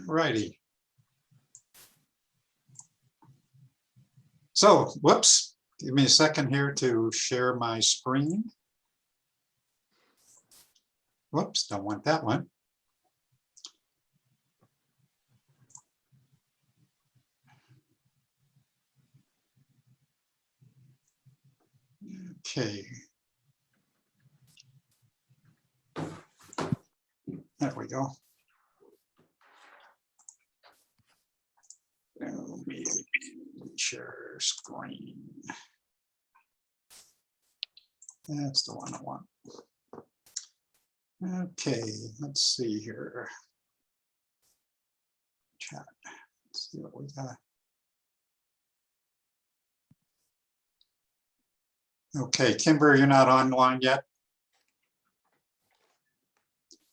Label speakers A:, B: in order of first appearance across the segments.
A: Righty. So, whoops, give me a second here to share my screen. Whoops, don't want that one. Okay. There we go. Let me share screen. That's the one I want. Okay, let's see here. Chat. Let's see what we got. Okay, Kimber, you're not online yet?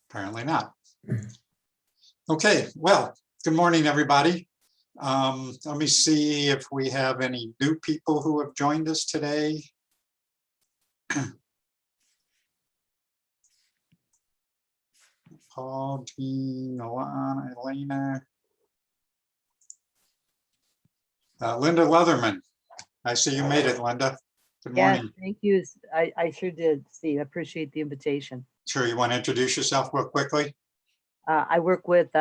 A: Apparently not. Okay, well, good morning, everybody. Let me see if we have any new people who have joined us today. Paul, Jean, Alana, Elena. Linda Leatherman. I see you made it, Linda. Good morning.
B: Yes, thank you. I sure did, Steve. I appreciate the invitation.
A: Sure, you want to introduce yourself real quickly?
B: I work with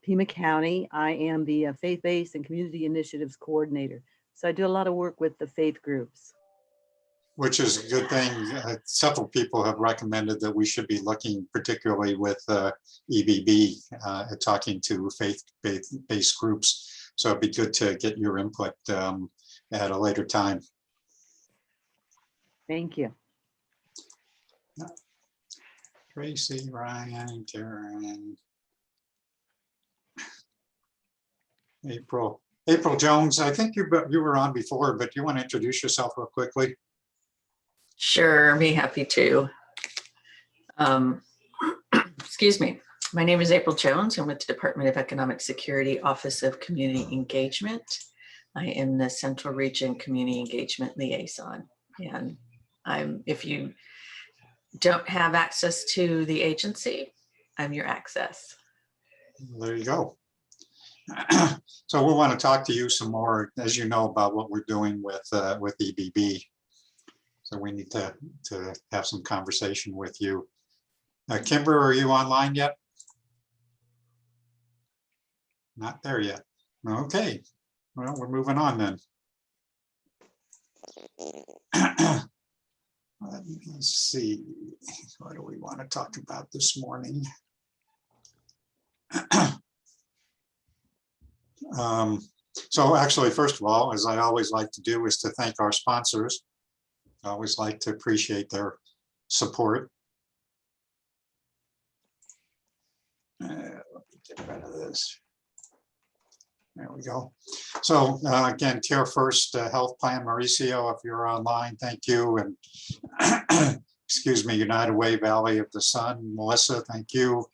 B: Pima County. I am the Faith-Based and Community Initiatives Coordinator. So I do a lot of work with the faith groups.
A: Which is a good thing. Several people have recommended that we should be looking, particularly with EBB, at talking to faith-based groups. So it'd be good to get your input at a later time.
B: Thank you.
A: Tracy, Ryan, Karen, April Jones. I think you were on before, but you want to introduce yourself real quickly?
C: Sure, be happy to. Excuse me. My name is April Jones. I'm with the Department of Economic Security, Office of Community Engagement. I am the Central Region Community Engagement Liaison. And if you don't have access to the agency, I'm your access.
A: There you go. So we want to talk to you some more, as you know, about what we're doing with EBB. So we need to have some conversation with you. Kimber, are you online yet? Not there yet. Okay. Well, we're moving on then. Let's see. What do we want to talk about this morning? So actually, first of all, as I always like to do, is to thank our sponsors. I always like to appreciate their support. Let me get rid of this. There we go. So again, Care First Health Plan, Mauricio, if you're online, thank you. And excuse me, United Way Valley of the Sun, Melissa, thank you.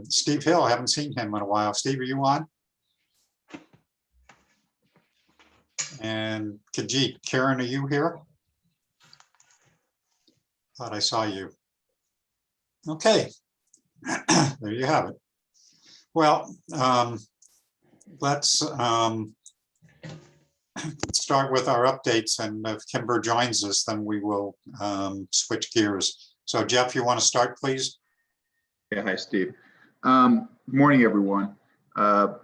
A: Steve Hill, I haven't seen him in a while. Steve, are you on? And Kajit, Karen, are you here? Thought I saw you. Okay, there you have it. Well, let's start with our updates, and if Kimber joins us, then we will switch gears. So Jeff, you want to start, please?
D: Yeah, hi, Steve. Good morning, everyone. A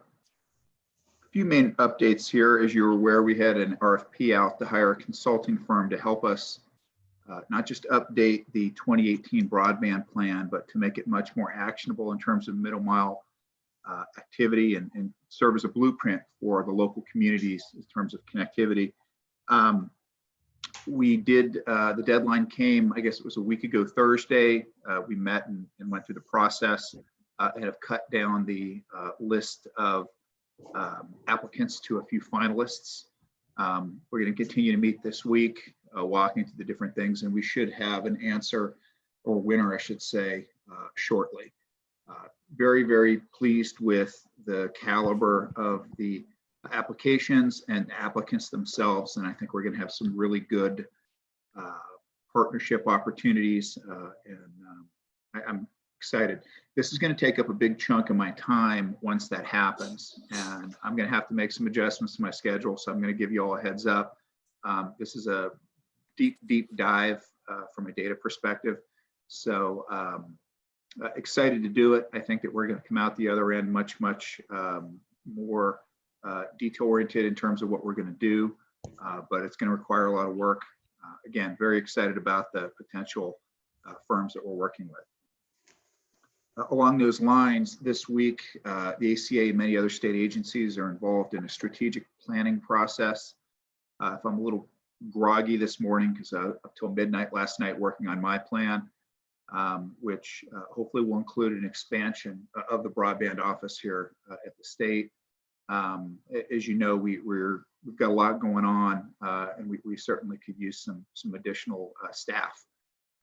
D: few main updates here. As you're aware, we had an RFP out to hire a consulting firm to help us not just update the 2018 broadband plan, but to make it much more actionable in terms of middle mile activity and serve as a blueprint for the local communities in terms of connectivity. We did, the deadline came, I guess it was a week ago Thursday. We met and went through the process and have cut down the list of applicants to a few finalists. We're going to continue to meet this week, walking through the different things, and we should have an answer, or winner, I should say, shortly. Very, very pleased with the caliber of the applications and applicants themselves, and I think we're going to have some really good partnership opportunities, and I'm excited. This is going to take up a big chunk of my time once that happens, and I'm going to have to make some adjustments to my schedule. So I'm going to give you all a heads up. This is a deep dive from a data perspective. So excited to do it. I think that we're going to come out the other end much more detail oriented in terms of what we're going to do, but it's going to require a lot of work. Again, very excited about the potential firms that we're working with. Along those lines, this week, the ACA and many other state agencies are involved in a strategic planning process. If I'm a little groggy this morning, because up till midnight last night working on my plan, which hopefully will include an expansion of the broadband office here at the state. As you know, we've got a lot going on, and we certainly could use some additional staff.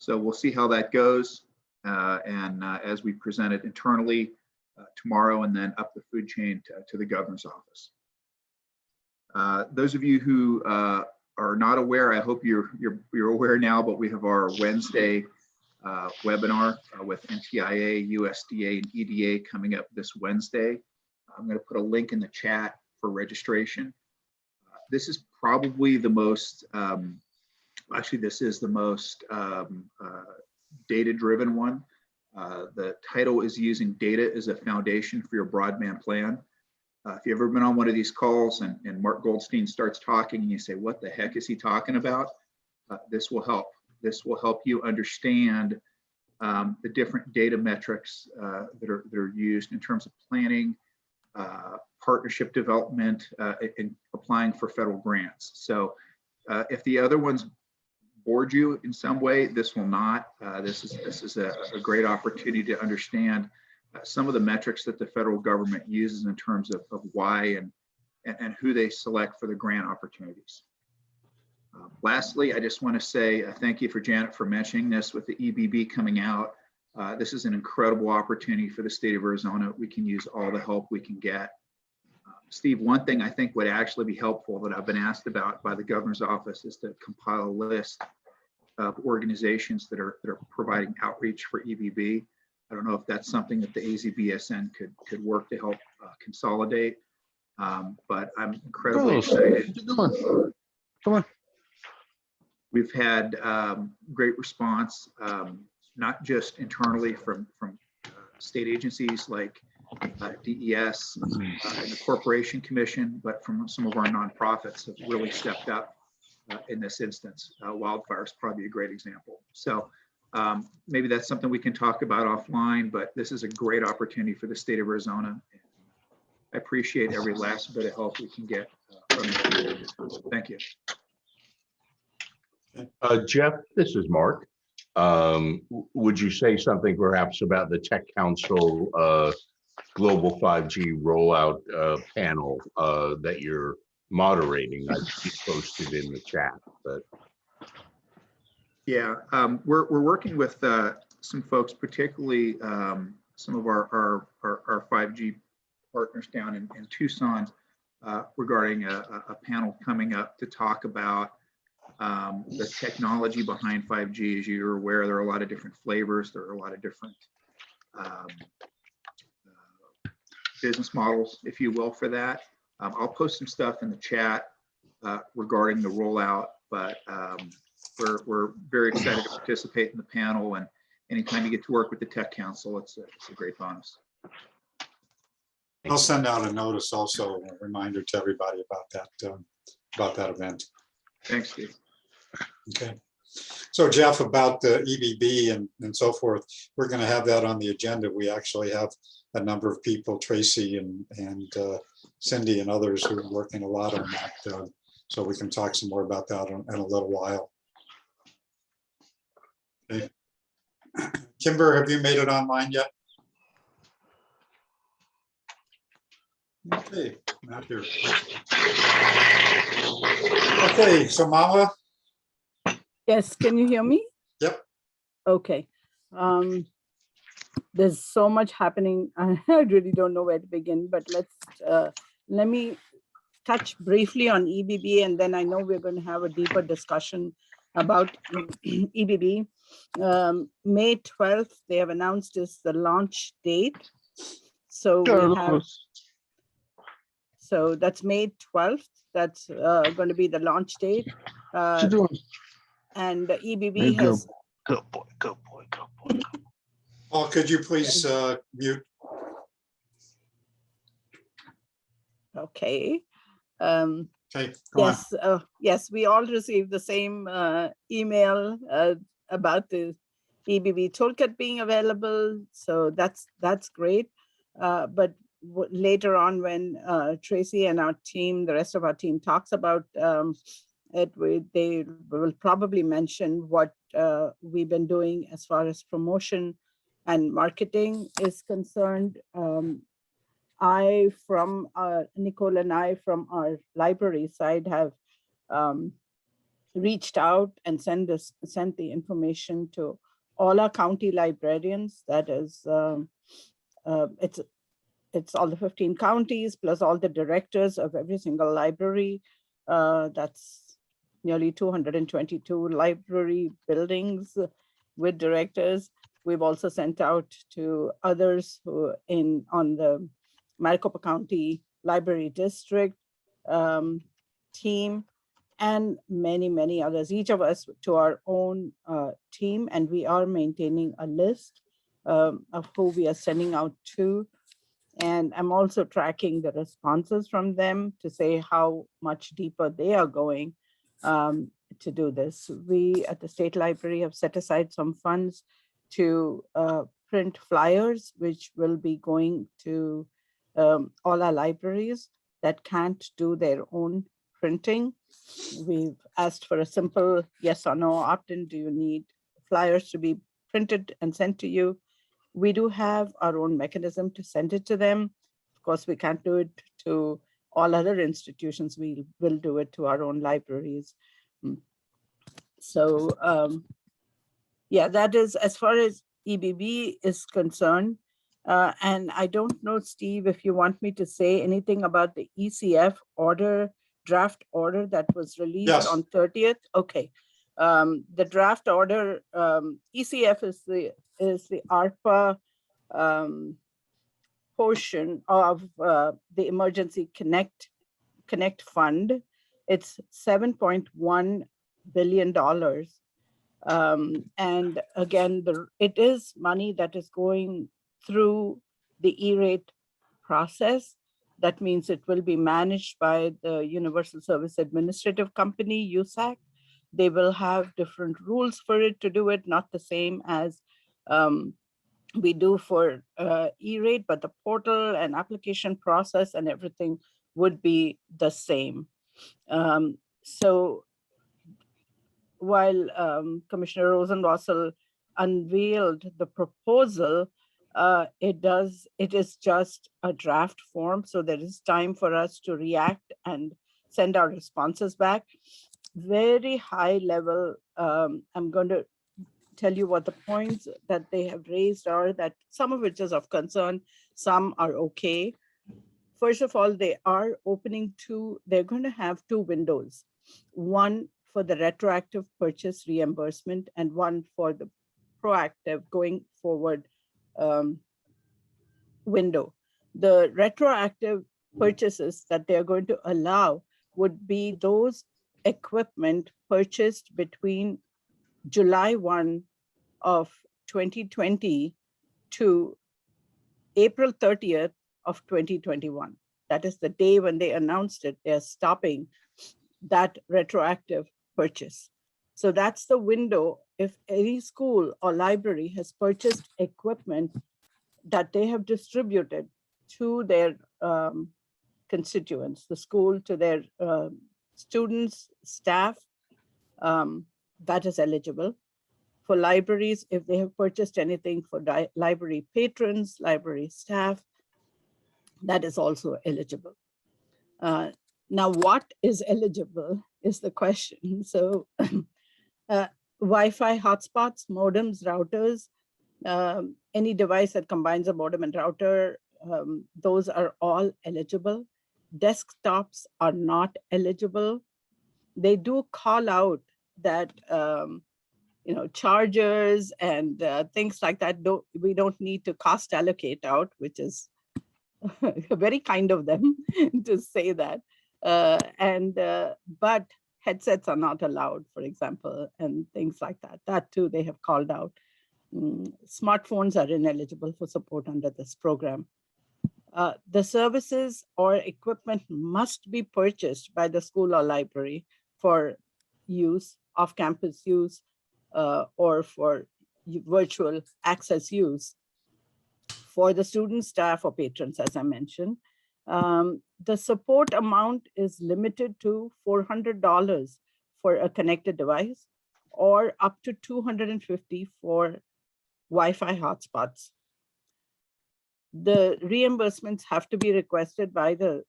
D: So we'll see how that goes, and as we present it internally tomorrow, and then up the food chain to the governor's office. Those of you who are not aware, I hope you're aware now, but we have our Wednesday webinar with NTIA, USDA, and EDA coming up this Wednesday. I'm going to put a link in the chat for registration. This is probably the most, actually this is the most data-driven one. The title is Using Data as a Foundation for Your Broadband Plan. If you've ever been on one of these calls and Mark Goldstein starts talking and you say, what the heck is he talking about? This will help. This will help you understand the different data metrics that are used in terms of planning, partnership development, and applying for federal grants. So if the other ones bored you in some way, this will not. This is a great opportunity to understand some of the metrics that the federal government uses in terms of why and who they select for the grant opportunities. Lastly, I just want to say thank you for Janet for mentioning this with the EBB coming out. This is an incredible opportunity for the state of Arizona. We can use all the help we can get. Steve, one thing I think would actually be helpful that I've been asked about by the governor's office is to compile a list of organizations that are providing outreach for EBB. I don't know if that's something that the AZBSN could work to help consolidate, but I'm incredibly excited.
E: Come on.
D: We've had great response, not just internally from state agencies like DES and the Corporation Commission, but from some of our nonprofits have really stepped up in this instance. Wildfire is probably a great example. So maybe that's something we can talk about offline, but this is a great opportunity for the state of Arizona. I appreciate every last bit of help we can get from you. Thank you.
E: Jeff, this is Mark. Would you say something perhaps about the Tech Council Global 5G rollout panel that you're moderating? I see posted in the chat, but
D: yeah, we're working with some folks, particularly some of our 5G partners down in Tucson, regarding a panel coming up to talk about the technology behind 5G. As you're aware, there are a lot of different flavors. There are a lot of different business models, if you will, for that. I'll post some stuff in the chat regarding the rollout, but we're very excited to participate in the panel, and anytime you get to work with the Tech Council, it's a great bonus.
A: I'll send out a notice also, a reminder to everybody about that event.
D: Thanks, Steve.
A: Okay. So Jeff, about the EBB and so forth, we're going to have that on the agenda. We actually have a number of people, Tracy and Cindy and others, who are working a lot on that. So we can talk some more about that in a little while. Okay. Kimber, have you made it online yet? Okay, not here. Okay, so Mama.
F: Yes, can you hear me?
A: Yep.
F: Okay. There's so much happening. I really don't know where to begin, but let me touch briefly on EBB, and then I know we're going to have a deeper discussion about EBB. May 12th, they have announced is the launch date. So we have, so that's May 12th. That's going to be the launch date. And the EBB has,
G: Good boy, good boy, good boy.
A: Paul, could you please mute?
F: okay.
A: Okay, go on.
F: Yes, yes, we all received the same email about the EBB toolkit being available. So that's great. But later on, when Tracy and our team, the rest of our team talks about it, they will probably mention what we've been doing as far as promotion and marketing is concerned. Nicole and I from our library side have reached out and sent the information to all our county librarians. That is, it's all the 15 counties plus all the directors of every single library. That's nearly 222 library buildings with directors. We've also sent out to others who on the Maricopa County Library District team, and many, many others, each of us to our own team. And we are maintaining a list of who we are sending out to. And I'm also tracking the responses from them to say how much deeper they are going to do this. We at the State Library have set aside some funds to print flyers, which will be going to all our libraries that can't do their own printing. We've asked for a simple yes or no opt-in. Do you need flyers to be printed and sent to you? We do have our own mechanism to send it to them. Of course, we can't do it to all other institutions. We will do it to our own libraries. So yeah, that is as far as EBB is concerned. And I don't know, Steve, if you want me to say anything about the ECF draft order that was released
A: Yes.
F: on 30th. Okay. The draft order, ECF is the ARPA portion of the Emergency Connect Fund. It's $7.1 billion. And again, it is money that is going through the E-rate process. That means it will be managed by the Universal Service Administrative Company, USAC. They will have different rules for it to do it, not the same as we do for E-rate, but the portal and application process and everything would be the same. So while Commissioner Rosenwasser unveiled the proposal, it is just a draft form. So there is time for us to react and send our responses back. Very high level, I'm going to tell you what the points that they have raised are, that some of which is of concern, some are okay. First of all, they are they're going to have two windows, one for the retroactive purchase reimbursement and one for the proactive going forward window. The retroactive purchases that they're going to allow would be those equipment purchased between July 1 of 2020 to April 30th of 2021. That is the day when they announced it, they're stopping that retroactive purchase. So that's the window. If any school or library has purchased equipment that they have distributed to their constituents, the school to their students, staff, that is eligible. For libraries, if they have purchased anything for library patrons, library staff, that is also eligible. Now, what is eligible is the question. So Wi-Fi hotspots, modems, routers, any device that combines a modem and router, those are all eligible. Desktops are not eligible. They do call out that chargers and things like that. We don't need to cost allocate out, which is very kind of them to say that. But headsets are not allowed, for example, and things like that. That too, they have called out. Smartphones are ineligible for support under this program. The services or equipment must be purchased by the school or library for use, off-campus use, or for virtual access use for the student, staff, or patrons, as I mentioned. The support amount is limited to $400 for a connected device or up to $250 for Wi-Fi hotspots. The reimbursements have to be requested by the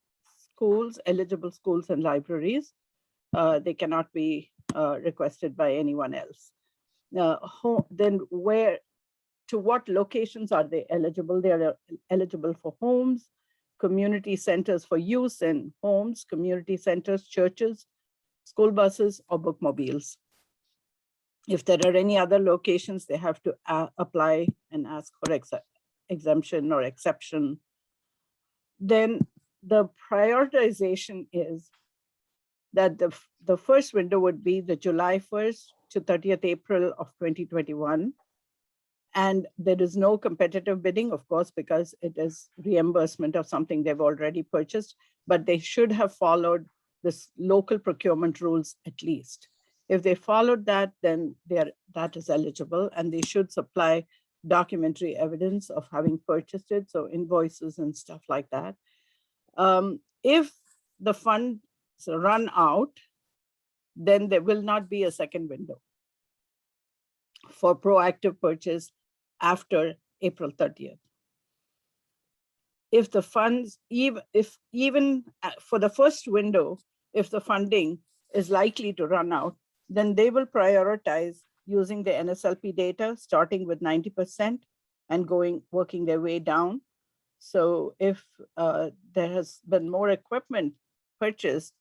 F: schools, eligible schools and libraries. They cannot be requested by anyone else. Then to what locations are they eligible? They are eligible for homes, community centers for use in homes, community centers, churches, school buses, or bookmobiles. If there are any other locations, they have to apply and ask for exemption or exception. Then the prioritization is that the first window would be the July 1st to 30th April of 2021. And there is no competitive bidding, of course, because it is reimbursement of something they've already purchased, but they should have followed this local procurement rules at least. If they followed that, then that is eligible, and they should supply documentary evidence of having purchased it, so invoices and stuff like that. If the funds run out, then there will not be a second window for proactive purchase after April 30th. If the funds, even for the first window, if the funding is likely to run out, then they will prioritize using the NSLP data, starting with 90% and working their way down. So if there has been more equipment purchased,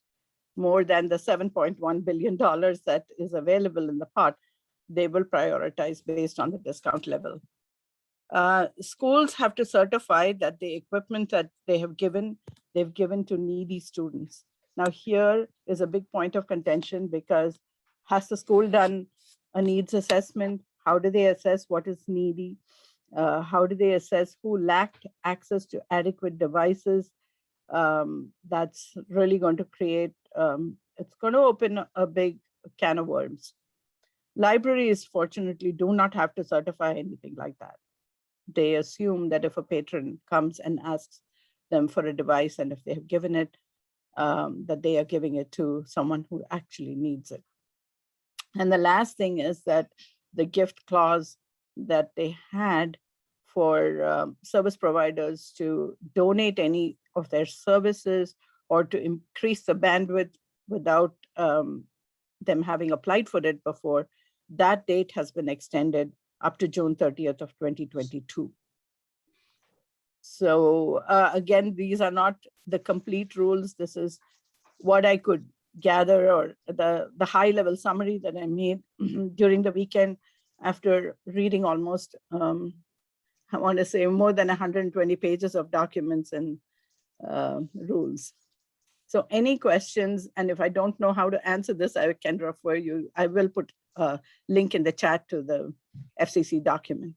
F: more than the $7.1 billion that is available in the pot, they will prioritize based on the discount level. Schools have to certify that the equipment that they've given to needy students. Now here is a big point of contention, because has the school done a needs assessment? How do they assess what is needy? How do they assess who lacked access to adequate devices? That's really going to create, it's going to open a big can of worms. Libraries, fortunately, do not have to certify anything like that. They assume that if a patron comes and asks them for a device, and if they have given it, that they are giving it to someone who actually needs it. And the last thing is that the gift clause that they had for service providers to donate any of their services or to increase the bandwidth without them having applied for it before, that date has been extended up to June 30th of 2022. So again, these are not the complete rules. This is what I could gather, or the high level summary that I made during the weekend after reading almost, I want to say more than 120 pages of documents and rules. So any questions, and if I don't know how to answer this, I can refer you. I will put a link in the chat to the FCC document.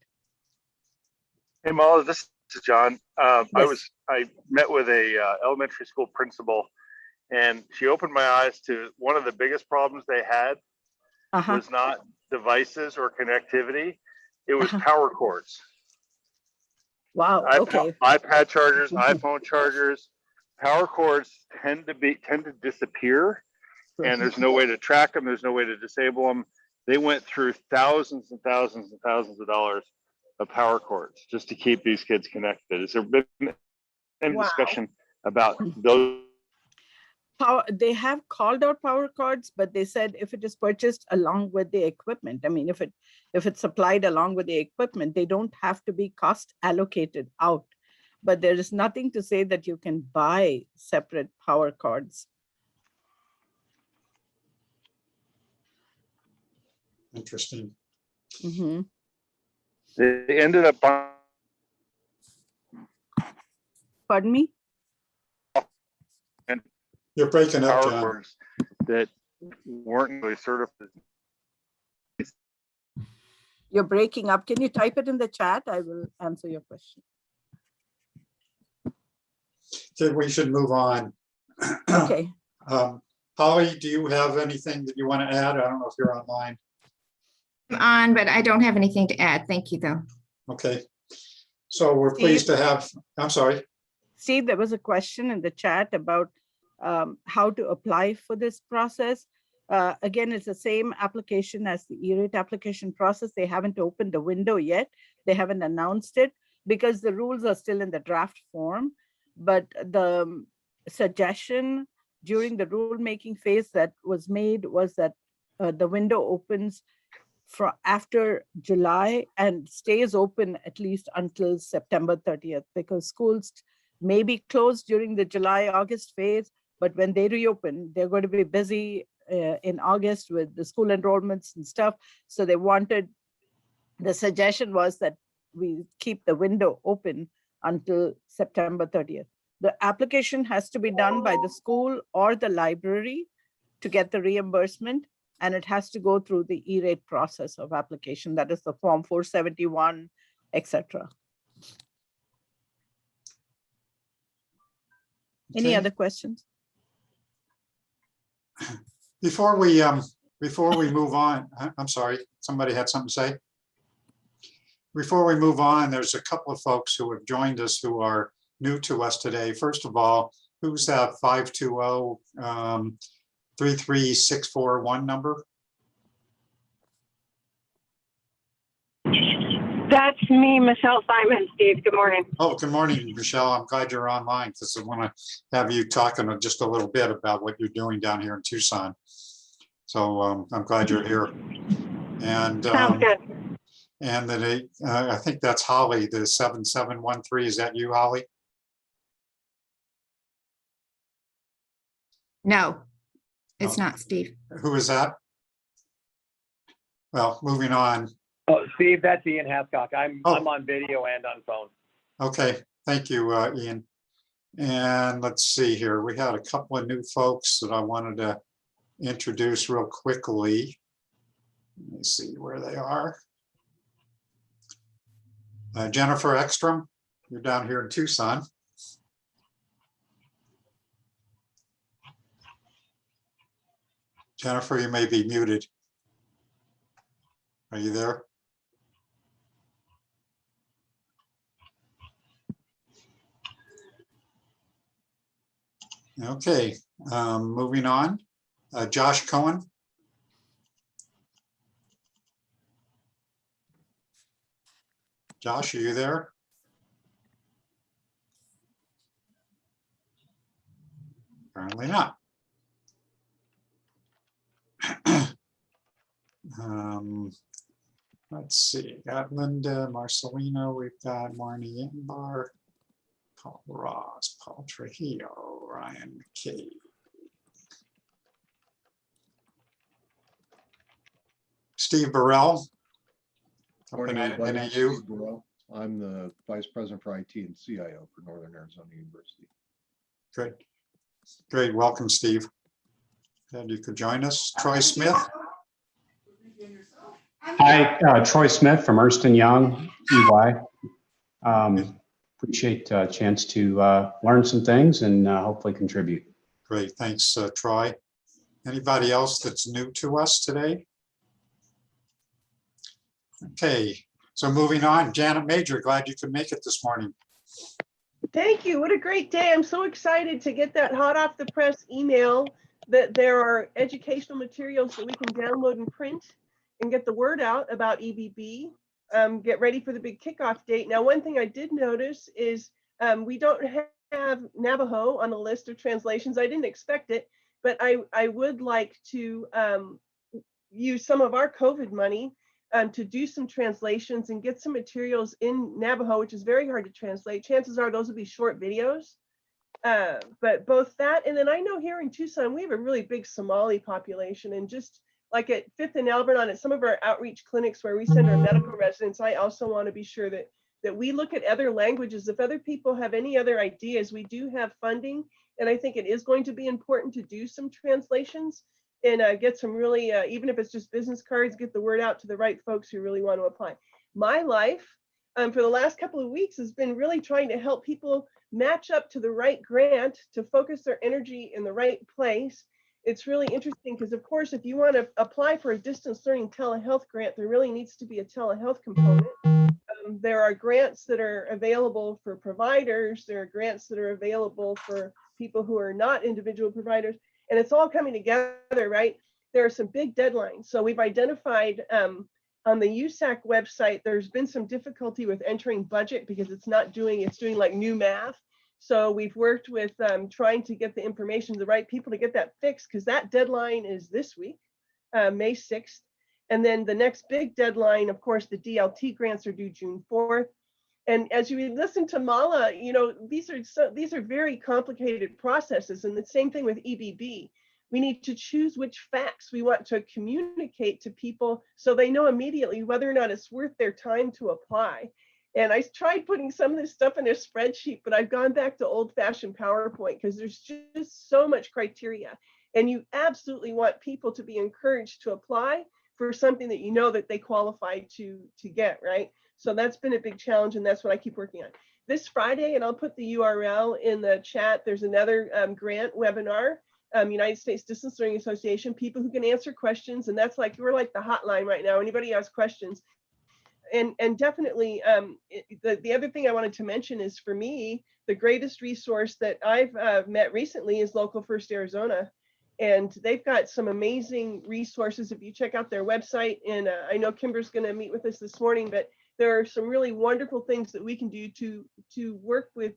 G: Hey, Mala, this is John.
F: Yes.
G: I met with a elementary school principal, and she opened my eyes to one of the biggest problems they had was not devices or connectivity. It was power cords.
F: Wow, okay.
G: iPad chargers, iPhone chargers, power cords tend to disappear, and there's no way to track them. There's no way to disable them. They went through thousands and thousands and thousands of dollars of power cords just to keep these kids connected. Has there been any discussion about those?
F: They have called out power cords, but they said if it is purchased along with the equipment, I mean, if it's supplied along with the equipment, they don't have to be cost allocated out. But there is nothing to say that you can buy separate power cords.
A: Interesting.
F: Mhm.
G: They ended up buying
F: Pardon me?
A: You're breaking up,
G: power
A: John.
G: cords that weren't really certified.
F: You're breaking up. Can you type it in the chat? I will answer your question.
A: Okay, we should move on.
F: Okay.
A: Holly, do you have anything that you want to add? I don't know if you're online.
H: I'm on, but I don't have anything to add. Thank you, though.
A: Okay. So we're pleased to have, I'm sorry.
F: Steve, there was a question in the chat about how to apply for this process. Again, it's the same application as the E-rate application process. They haven't opened the window yet. They haven't announced it because the rules are still in the draft form. But the suggestion during the rulemaking phase that was made was that the window opens after July and stays open at least until September 30th, because schools may be closed during the July-August phase, but when they reopen, they're going to be busy in August with the school enrollments and stuff. So the suggestion was that we keep the window open until September 30th. The application has to be done by the school or the library to get the reimbursement, and it has to go through the E-rate process of application. That is the Form 471, etc. Any
A: Okay.
F: other questions?
A: Before we move on, I'm sorry, somebody had something to say? Before we move on, there's a couple of folks who have joined us who are new to us today. First of all, who's that 520-33641 number?
I: That's me, Michelle Simon. Steve, good morning.
A: Oh, good morning, Michelle. I'm glad you're online because I want to have you talking just a little bit about what you're doing down here in Tucson. So I'm glad you're here. And
I: Sounds good.
A: And then I think that's Holly, the 7713. Is that you, Holly?
H: No, it's
A: No.
H: not, Steve.
A: Who is that? Well, moving on.
J: Oh, Steve, that's Ian Hathcock. I'm
A: Oh.
J: I'm on video and on phone.
A: Okay, thank you, Ian. And let's see here. We had a couple of new folks that I wanted to introduce real quickly. Let me see where they are. Jennifer Ekstrom, you're down here in Tucson. Jennifer, you may be muted. Are you there? Okay, moving on. Josh Cohen. Josh, are you there? Apparently not. Let's see, got Linda Marcelino, we've got Marnie Yambar, Paul Ross, Paul Trujillo, Ryan McKay. Steve Burrell.
K: Morning, everybody.
A: NAU.
K: Steve Burrell. I'm the Vice President for IT and CIO for Northern Arizona University.
A: Great. Great. Welcome, Steve. And you could join us. Troy Smith.
L: Hi, Troy Smith from Ernst & Young, EY. Appreciate a chance to learn some things and hopefully contribute.
A: Great. Thanks, Troy. Anybody else that's new to us today? Okay, so moving on, Janet Major, glad you could make it this morning.
M: Thank you. What a great day. I'm so excited to get that hot off the press email that there are educational materials that we can download and print and get the word out about EBB. Get ready for the big kickoff date. Now, one thing I did notice is we don't have Navajo on the list of translations. I didn't expect it, but I would like to use some of our COVID money to do some translations and get some materials in Navajo, which is very hard to translate. Chances are those will be short videos. But both that, and then I know here in Tucson, we have a really big Somali population, and just like at Fifth and Alvernon, at some of our outreach clinics where we send our medical residents, I also want to be sure that we look at other languages. If other people have any other ideas, we do have funding. And I think it is going to be important to do some translations and get some really, even if it's just business cards, get the word out to the right folks who really want to apply. My life for the last couple of weeks has been really trying to help people match up to the right grant to focus their energy in the right place. It's really interesting because, of course, if you want to apply for a distance learning telehealth grant, there really needs to be a telehealth component. There are grants that are available for providers. There are grants that are available for people who are not individual providers, and it's all coming together, right? There are some big deadlines. So we've identified on the USAC website, there's been some difficulty with entering budget because it's doing like new math. So we've worked with trying to get the information to the right people to get that fixed, because that deadline is this week, May 6th. And then the next big deadline, of course, the DLT grants are due June 4th. And as you listen to Mala, you know, these are very complicated processes. And the same thing with EBB. We need to choose which facts we want to communicate to people so they know immediately whether or not it's worth their time to apply. And I tried putting some of this stuff in a spreadsheet, but I've gone back to old-fashioned PowerPoint because there's just so much criteria. And you absolutely want people to be encouraged to apply for something that you know that they qualify to get, right? So that's been a big challenge, and that's what I keep working on. This Friday, and I'll put the URL in the chat, there's another grant webinar, United States Distance Learning Association, people who can answer questions, and that's like, we're like the hotline right now. Anybody has questions. And definitely, the other thing I wanted to mention is, for me, the greatest resource that I've met recently is Local First Arizona. And they've got some amazing resources if you check out their website. And I know Kimber's going to meet with us this morning, but there are some really wonderful things that we can do to work with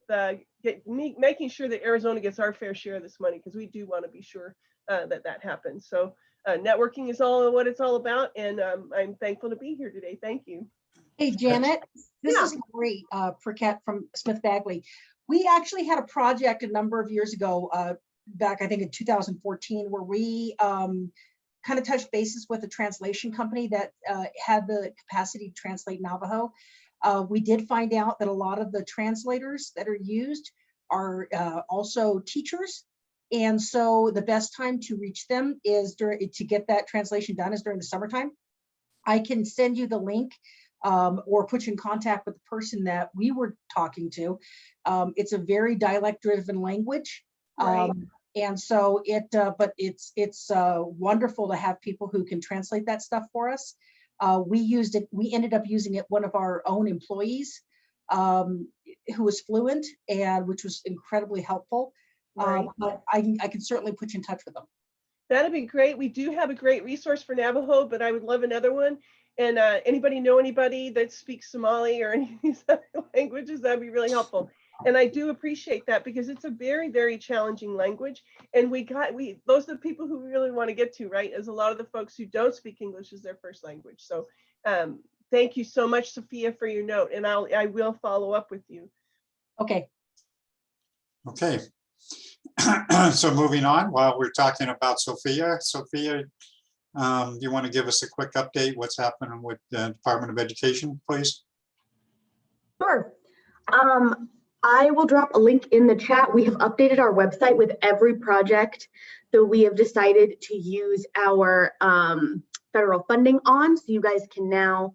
M: making sure that Arizona gets our fair share of this money, because we do want to be sure that happens. So networking is all what it's all about. And I'm thankful to be here today. Thank you.
N: Hey, Janet, this is Lori Burkett from Smith Bagley. We actually had a project a number of years ago, back I think in 2014, where we kind of touched bases with a translation company that had the capacity to translate Navajo. We did find out that a lot of the translators that are used are also teachers. And so the best time to reach them is to get that translation done is during the summertime. I can send you the link or put you in contact with the person that we were talking to. It's a very dialect-driven language.
M: Right.
N: And so but it's wonderful to have people who can translate that stuff for us. We ended up using it, one of our own employees who was fluent, and which was incredibly helpful.
M: Right.
N: But I can certainly put you in touch with them.
M: That'd be great. We do have a great resource for Navajo, but I would love another one. And anybody know anybody that speaks Somali or any of these other languages, that'd be really helpful. And I do appreciate that, because it's a very, very challenging language. And those are the people who we really want to get to, right? As a lot of the folks who don't speak English as their first language. So thank you so much, Sophia, for your note. And I will follow up with you.
N: Okay.
A: Okay. So moving on, while we're talking about Sophia, you want to give us a quick update? What's happening with the Department of Education, please?
O: Sure. I will drop a link in the chat. We have updated our website with every project that we have decided to use our federal funding on. So you guys can now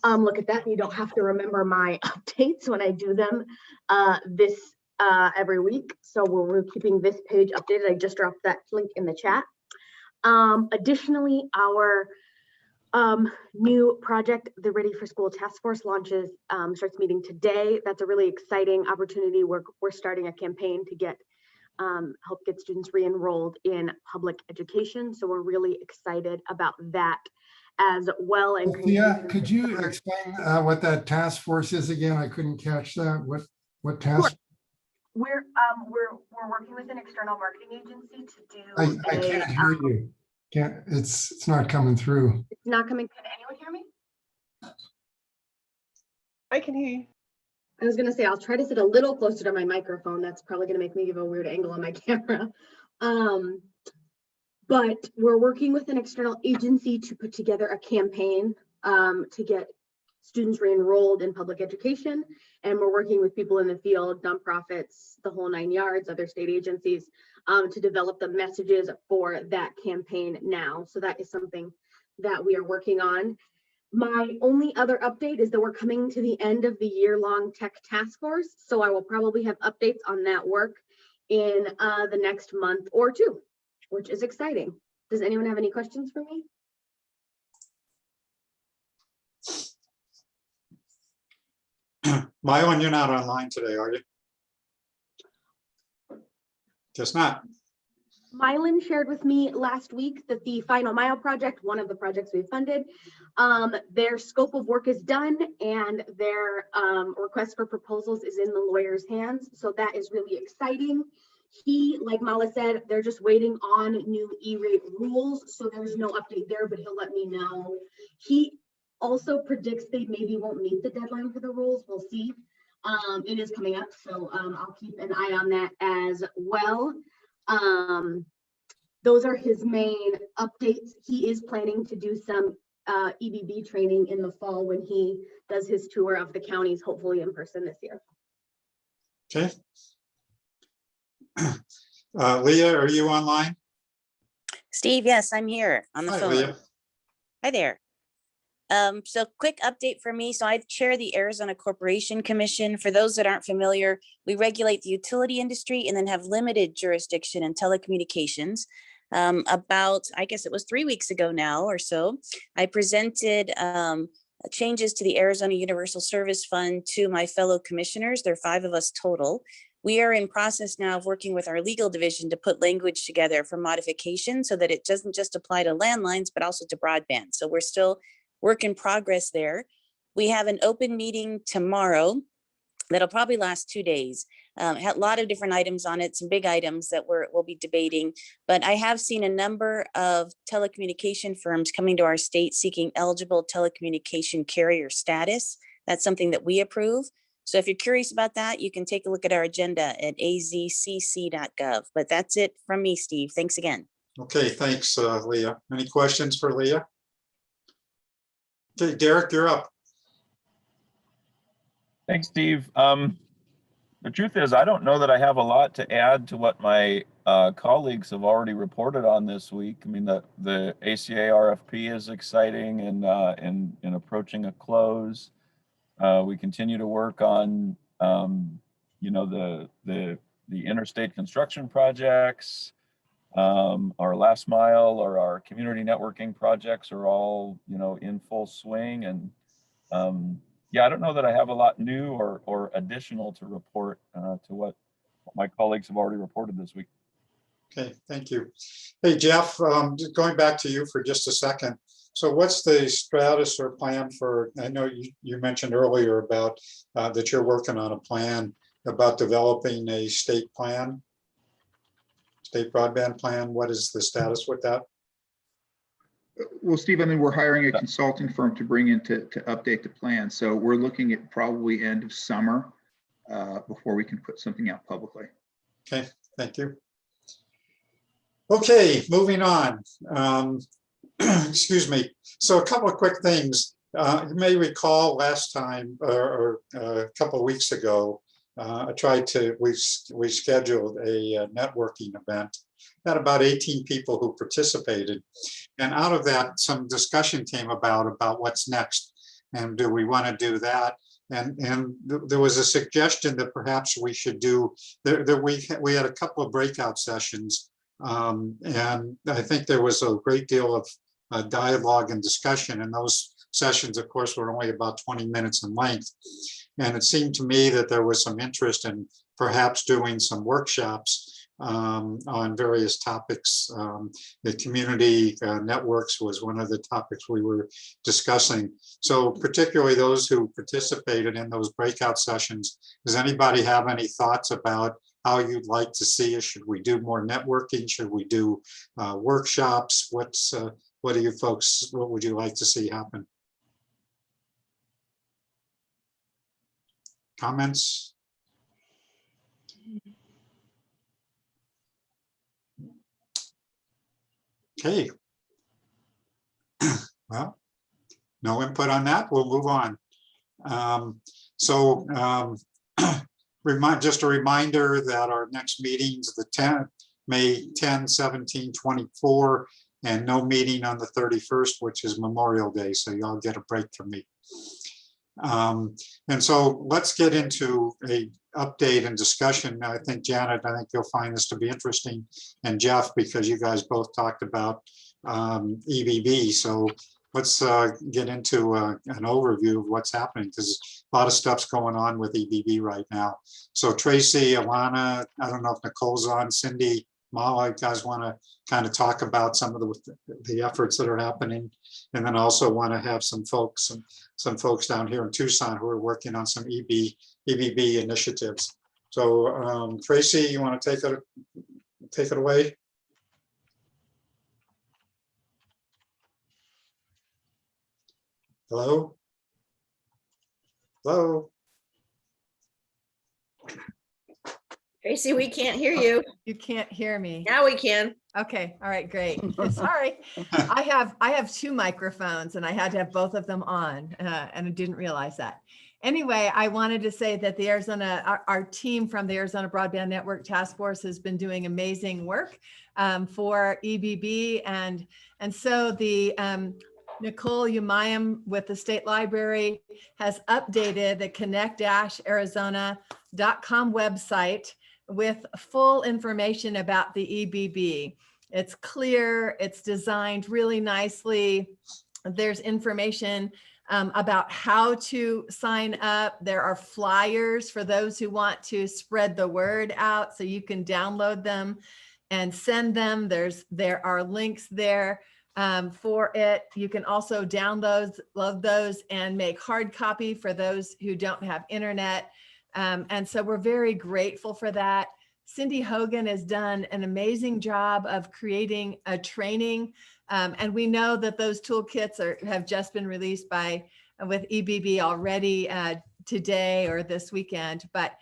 O: look at that. You don't have to remember my updates when I do them every week. So we're keeping this page updated. I just dropped that link in the chat. Additionally, our new project, the Ready for School Task Force, starts meeting today. That's a really exciting opportunity. We're starting a campaign to help get students re-enrolled in public education. So we're really excited about that as well. And
P: Sophia, could you explain what that task force is again? I couldn't catch that. What task?
O: Sure. We're working with an external marketing agency to do.
P: I can't hear you. It's not coming through.
O: It's not coming. Can anyone hear me?
M: I can hear you.
O: I was gonna say, I'll try to sit a little closer to my microphone. That's probably gonna make me give a weird angle on my camera. But we're working with an external agency to put together a campaign to get students re-enrolled in public education. And we're working with people in the field, nonprofits, the whole 9 yards, other state agencies, to develop the messages for that campaign now. So that is something that we are working on. My only other update is that we're coming to the end of the year-long tech task force. So I will probably have updates on that work in the next month or two, which is exciting. Does anyone have any questions for me?
A: Mylan, you're not online today, are you? Just not.
O: Mylan shared with me last week that the Final Mile project, one of the projects we funded, their scope of work is done and their request for proposals is in the lawyer's hands. So that is really exciting. He, like Mala said, they're just waiting on new E-rate rules. So there's no update there, but he'll let me know. He also predicts they maybe won't meet the deadline for the rules. We'll see. It is coming up, so I'll keep an eye on that as well. Those are his main updates. He is planning to do some EBB training in the fall when he does his tour of the counties, hopefully in person this year.
A: Okay. Leah, are you online?
Q: Steve, yes, I'm here on the
A: Hi,
Q: phone.
A: Leah.
Q: Hi there. So quick update for me. So I chair the Arizona Corporation Commission. For those that aren't familiar, we regulate the utility industry and then have limited jurisdiction in telecommunications. About, I guess it was 3 weeks ago now or so, I presented changes to the Arizona Universal Service Fund to my fellow commissioners. There are 5 of us total. We are in process now of working with our legal division to put language together for modification so that it doesn't just apply to landlines, but also to broadband. So we're still work in progress there. We have an open meeting tomorrow that'll probably last 2 days. Had a lot of different items on it, some big items that we'll be debating, but I have seen a number of telecommunication firms coming to our state seeking eligible telecommunication carrier status. That's something that we approve. So if you're curious about that, you can take a look at our agenda at azcc.gov. But that's it from me, Steve. Thanks again.
A: Okay, thanks, Leah. Any questions for Leah? Okay, Derek, you're up.
R: Thanks, Steve. The truth is, I don't know that I have a lot to add to what my colleagues have already reported on this week. I mean, the ACA RFP is exciting and approaching a close. We continue to work on, you know, the interstate construction projects. Our last mile or our community networking projects are all, you know, in full swing. And yeah, I don't know that I have a lot new or additional to report to what my colleagues have already reported this week.
A: Okay, thank you. Hey, Jeff, just going back to you for just a second. So what's the status or plan for, I know you mentioned earlier about that you're working on a plan about developing a state plan, state broadband plan. What is the status with that?
D: Well, Steve, I mean, we're hiring a consulting firm to bring in to update the plan. So we're looking at probably end of summer before we can put something out publicly.
A: Okay, thank you. Okay, moving on. Excuse me. So a couple of quick things. You may recall last time or a couple of weeks ago, we scheduled a networking event. Had about 18 people who participated. And out of that, some discussion came about what's next. And do we want to do that? And there was a suggestion that perhaps we should do, we had a couple of breakout sessions. And I think there was a great deal of dialogue and discussion. And those sessions, of course, were only about 20 minutes in length. And it seemed to me that there was some interest in perhaps doing some workshops on various topics. The community networks was one of the topics we were discussing. So particularly those who participated in those breakout sessions, does anybody have any thoughts about how you'd like to see it? Should we do more networking? Should we do workshops? What do you folks, what would you like to see happen? Comments? Okay. Well, no input on that. We'll move on. Just a reminder that our next meeting's the 10th, May 10, 17, 24, and no meeting on the 31st, which is Memorial Day. So y'all get a break from me. And so let's get into a update and discussion. I think Janet, I think you'll find this to be interesting, and Jeff, because you guys both talked about EBB. So let's get into an overview of what's happening, because a lot of stuff's going on with EBB right now. So Tracy, Alana, I don't know if Nicole's on, Cindy, Mala, you guys want to kind of talk about some of the efforts that are happening, and then also want to have some folks down here in Tucson who are working on some EBB initiatives. So Tracy, you want to take it away? Hello? Hello?
S: Tracy, we can't hear you.
T: You can't hear me.
S: Now we can.
T: Okay. All right. Great. Sorry. I have two microphones and I had to have both of them on and I didn't realize that. Anyway, I wanted to say that the our team from the Arizona Broadband Network Task Force has been doing amazing work for EBB. And so the Nicole Umayam with the State Library has updated the connect-arizona.com website with full information about the EBB. It's clear, it's designed really nicely. There's information about how to sign up. There are flyers for those who want to spread the word out, so you can download them and send them. There are links there for it. You can also download those and make hard copy for those who don't have internet. And so we're very grateful for that. Cindy Hogan has done an amazing job of creating a training. And we know that those toolkits have just been released with EBB already today or this weekend. But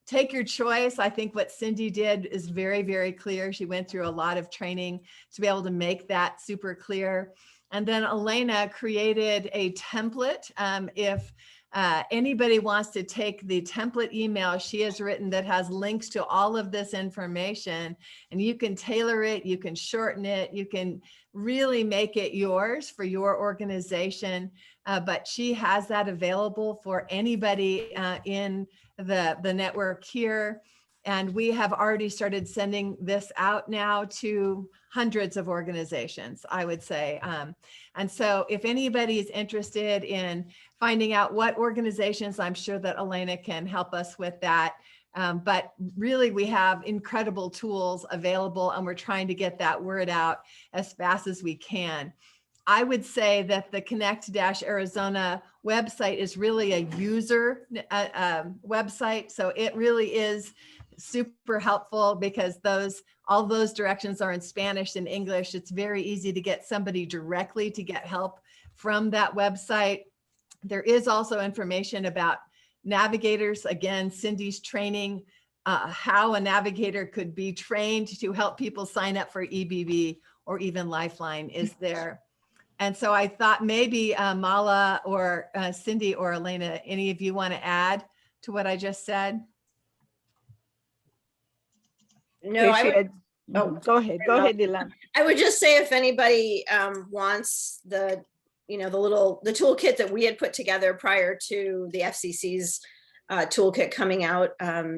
T: take your choice. I think what Cindy did is very, very clear. She went through a lot of training to be able to make that super clear. And then Elena created a template. If anybody wants to take the template email she has written that has links to all of this information, and you can tailor it, you can shorten it, you can really make it yours for your organization. But she has that available for anybody in the network here. And we have already started sending this out now to hundreds of organizations, I would say. And so if anybody is interested in finding out what organizations, I'm sure that Elena can help us with that. But really, we have incredible tools available, and we're trying to get that word out as fast as we can. I would say that the Connect-Arizona website is really a user website. So it really is super helpful because all those directions are in Spanish and English. It's very easy to get somebody directly to get help from that website. There is also information about navigators. Again, Cindy's training, how a navigator could be trained to help people sign up for EBB or even Lifeline is there. And so I thought maybe Mala or Cindy or Elena, any of you want to add to what I just said?
S: No, I would,
F: go ahead, Dylan.
S: I would just say if anybody wants the toolkit that we had put together prior to the FCC's toolkit coming out,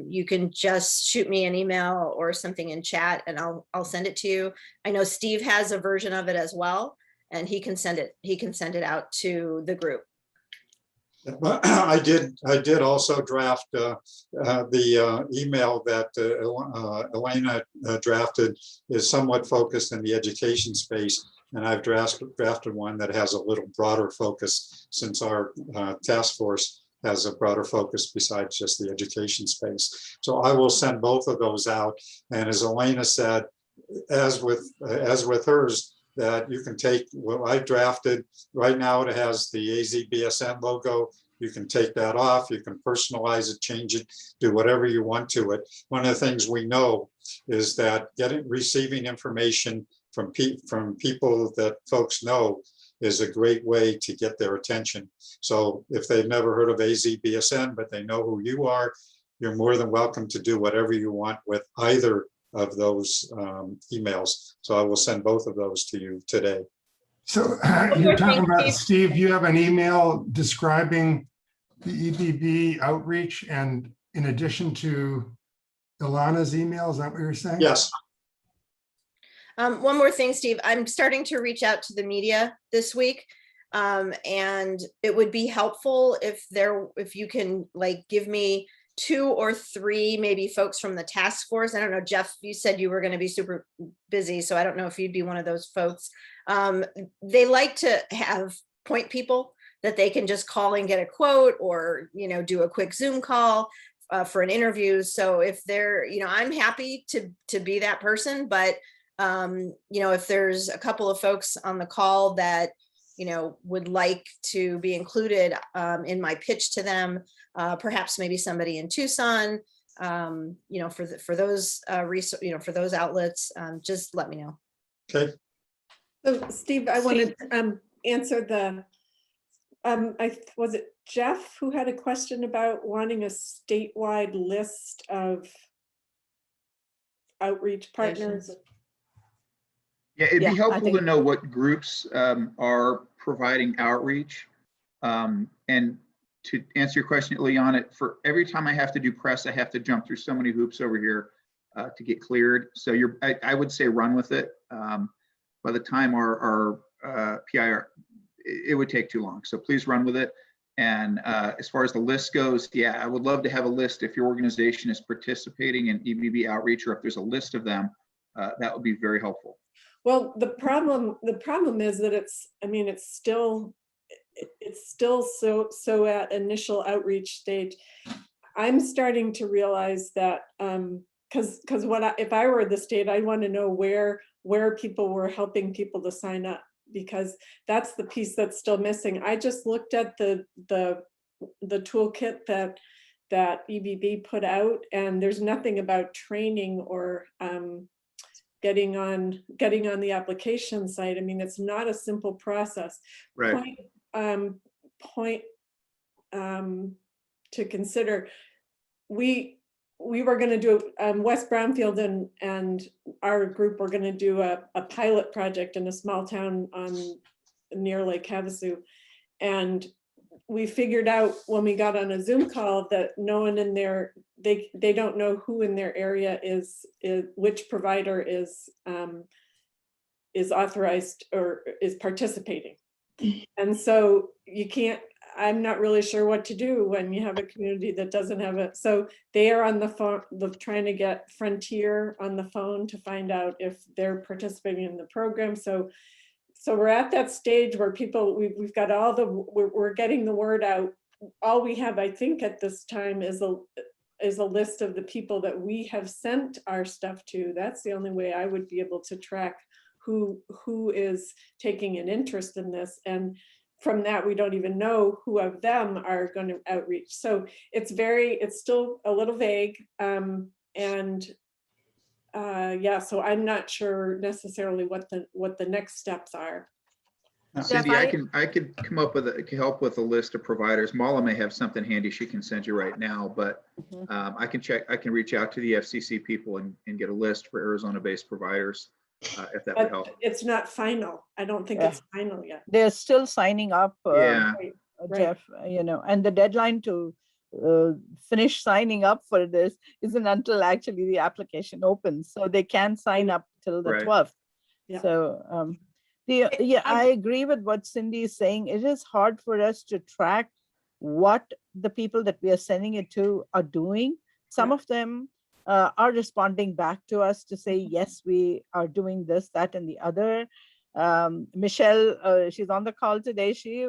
S: you can just shoot me an email or something in chat and I'll send it to you. I know Steve has a version of it as well, and he can send it out to the group.
A: I did also draft the email that Elena drafted is somewhat focused in the education space, and I've drafted one that has a little broader focus, since our task force has a broader focus besides just the education space. So I will send both of those out, and as Elena said, as with hers, that you can take what I drafted. Right now it has the AZBSN logo. You can take that off, you can personalize it, change it, do whatever you want to it. One of the things we know is that receiving information from people that folks know is a great way to get their attention. So if they've never heard of AZBSN, but they know who you are, you're more than welcome to do whatever you want with either of those emails. So I will send both of those to you today.
P: So
S: more
P: you're talking
S: thing,
P: about, Steve, you have an email describing the EBB outreach, and in addition to Ilana's email, is that what you're saying?
A: Yes.
S: One more thing, Steve, I'm starting to reach out to the media this week. And it would be helpful if you can like give me 2 or 3 maybe folks from the task force. I don't know, Jeff, you said you were going to be super busy, so I don't know if you'd be one of those folks. They like to have point people that they can just call and get a quote, or, you know, do a quick Zoom call for an interview. So if they're, you know, I'm happy to be that person, but you know, if there's a couple of folks on the call that, you know, would like to be included in my pitch to them, perhaps maybe somebody in Tucson, you know, for those you know, for those outlets, just let me know.
A: Okay.
U: So Steve, I wanted to answer the, was it Jeff who had a question about wanting a statewide list of outreach partners?
D: Yeah, it'd
F: Yeah,
D: be
F: I
D: helpful to
F: think-
D: know what groups are providing outreach. And to answer your question, Ileana, for every time I have to do press, I have to jump through so many hoops over here to get cleared. So I would say run with it. By the time our PIR, it would take too long. So please run with it. And as far as the list goes, yeah, I would love to have a list if your organization is participating in EBB outreach, or if there's a list of them, that would be very helpful.
U: Well, the problem is that it's still so at initial outreach stage. I'm starting to realize that because if I were the state, I'd want to know where people were helping people to sign up, because that's the piece that's still missing. I just looked at the toolkit that EBB put out, and there's nothing about training or getting on the application site. I mean, it's not a simple process.
D: Right.
U: Point to consider. We were going to do West Brownfield and our group were going to do a pilot project in a small town near Lake Havasu, and we figured out when we got on a Zoom call that no one in there, they don't know who in their area is which provider is authorized or is participating. And so you can't, I'm not really sure what to do when you have a community that doesn't have it. So they are on the phone, trying to get Frontier on the phone to find out if they're participating in the program. So we're at that stage where people, we've got we're getting the word out. All we have, I think, at this time is a list of the people that we have sent our stuff to. That's the only way I would be able to track who is taking an interest in this. And from that, we don't even know who of them are going to outreach. So it's still a little vague. Yeah, so I'm not sure necessarily what the next steps are.
D: Cindy, I could come up with help with a list of providers. Mala may have something handy she can send you right now, but I can reach out to the FCC people and get a list for Arizona-based providers if that would help.
U: It's not final. I don't think it's final yet.
F: They're still signing up,
D: Yeah.
F: Jeff, you know, and the deadline to finish signing up for this isn't until actually the application opens. So they can sign up till the
D: Right.
F: 12th.
U: Yeah.
F: So I agree with what Cindy is saying. It is hard for us to track what the people that we are sending it to are doing. Some of them are responding back to us to say, yes, we are doing this, that, and the other. Michelle, she's on the call today. She,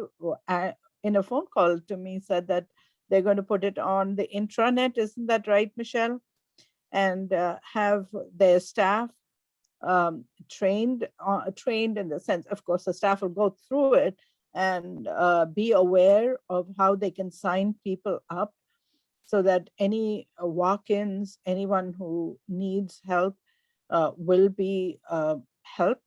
F: in a phone call to me, said that they're going to put it on the intranet. Isn't that right, Michelle? And have their staff trained in the sense, of course, the staff will go through it and be aware of how they can sign people up so that any walk-ins, anyone who needs help will be helped.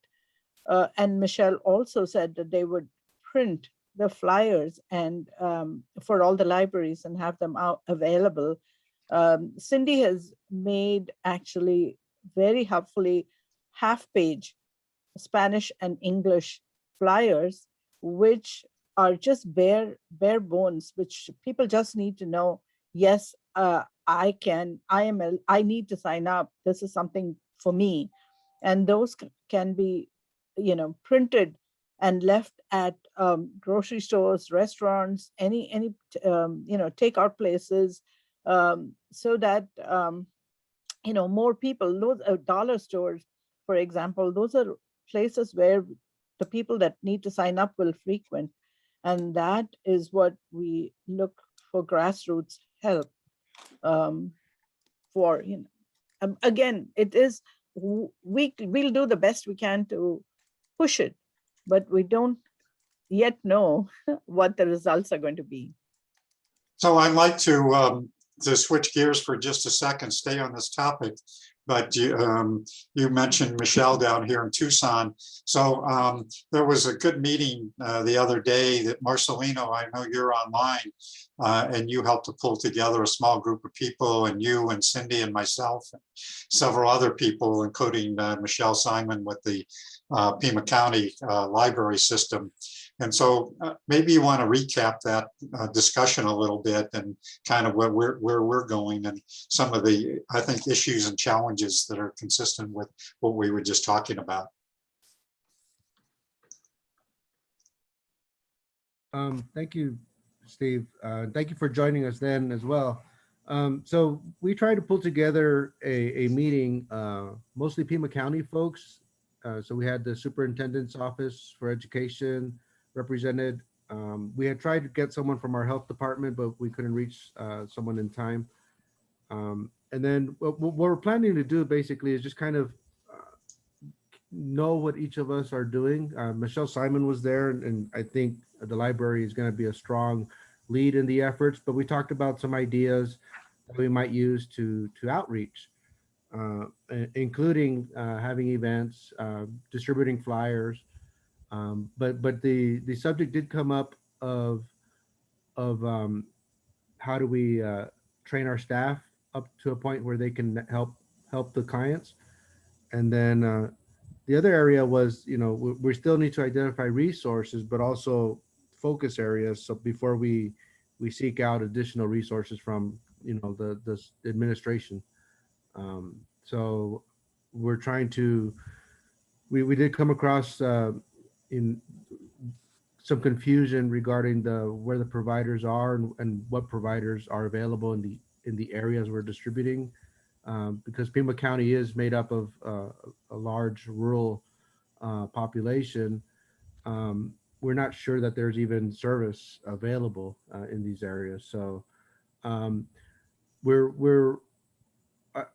F: And Michelle also said that they would print the flyers and for all the libraries and have them out available. Cindy has made actually very helpfully half-page Spanish and English flyers, which are just bare bones, which people just need to know, yes, I need to sign up. This is something for me. And those can be, printed and left at grocery stores, restaurants, any takeout places, so that, more people, those dollar stores, for example, those are places where the people that need to sign up will frequent. And that is what we look for grassroots help for. Again, it is, we'll do the best we can to push it, but we don't yet know what the results are going to be.
A: So I'd like to switch gears for just a second, stay on this topic. But you mentioned Michelle down here in Tucson. So there was a good meeting the other day that Marcelino, I know you're online, and you helped to pull together a small group of people, and you and Cindy and myself, and several other people, including Michelle Simon with the Pima County library system. And so maybe you want to recap that discussion a little bit and kind of where we're going and some of the, I think, issues and challenges that are consistent with what we were just talking about.
B: Thank you, Steve. Thank you for joining us then as well. So we tried to pull together a meeting, mostly Pima County folks. So we had the superintendent's office for education represented. We had tried to get someone from our health department, but we couldn't reach someone in time. And then what we're planning to do basically is just kind of know what each of us are doing. Michelle Simon was there, and I think the library is going to be a strong lead in the efforts, but we talked about some ideas that we might use to outreach, including having events, distributing flyers. But the subject did come up of how do we train our staff up to a point where they can help the clients. And then the other area was, we still need to identify resources, but also focus areas. So before we seek out additional resources from, the administration. So we're trying to, we did come across in some confusion regarding where the providers are and what providers are available in the areas we're distributing, because Pima County is made up of a large rural population. We're not sure that there's even service available in these areas. So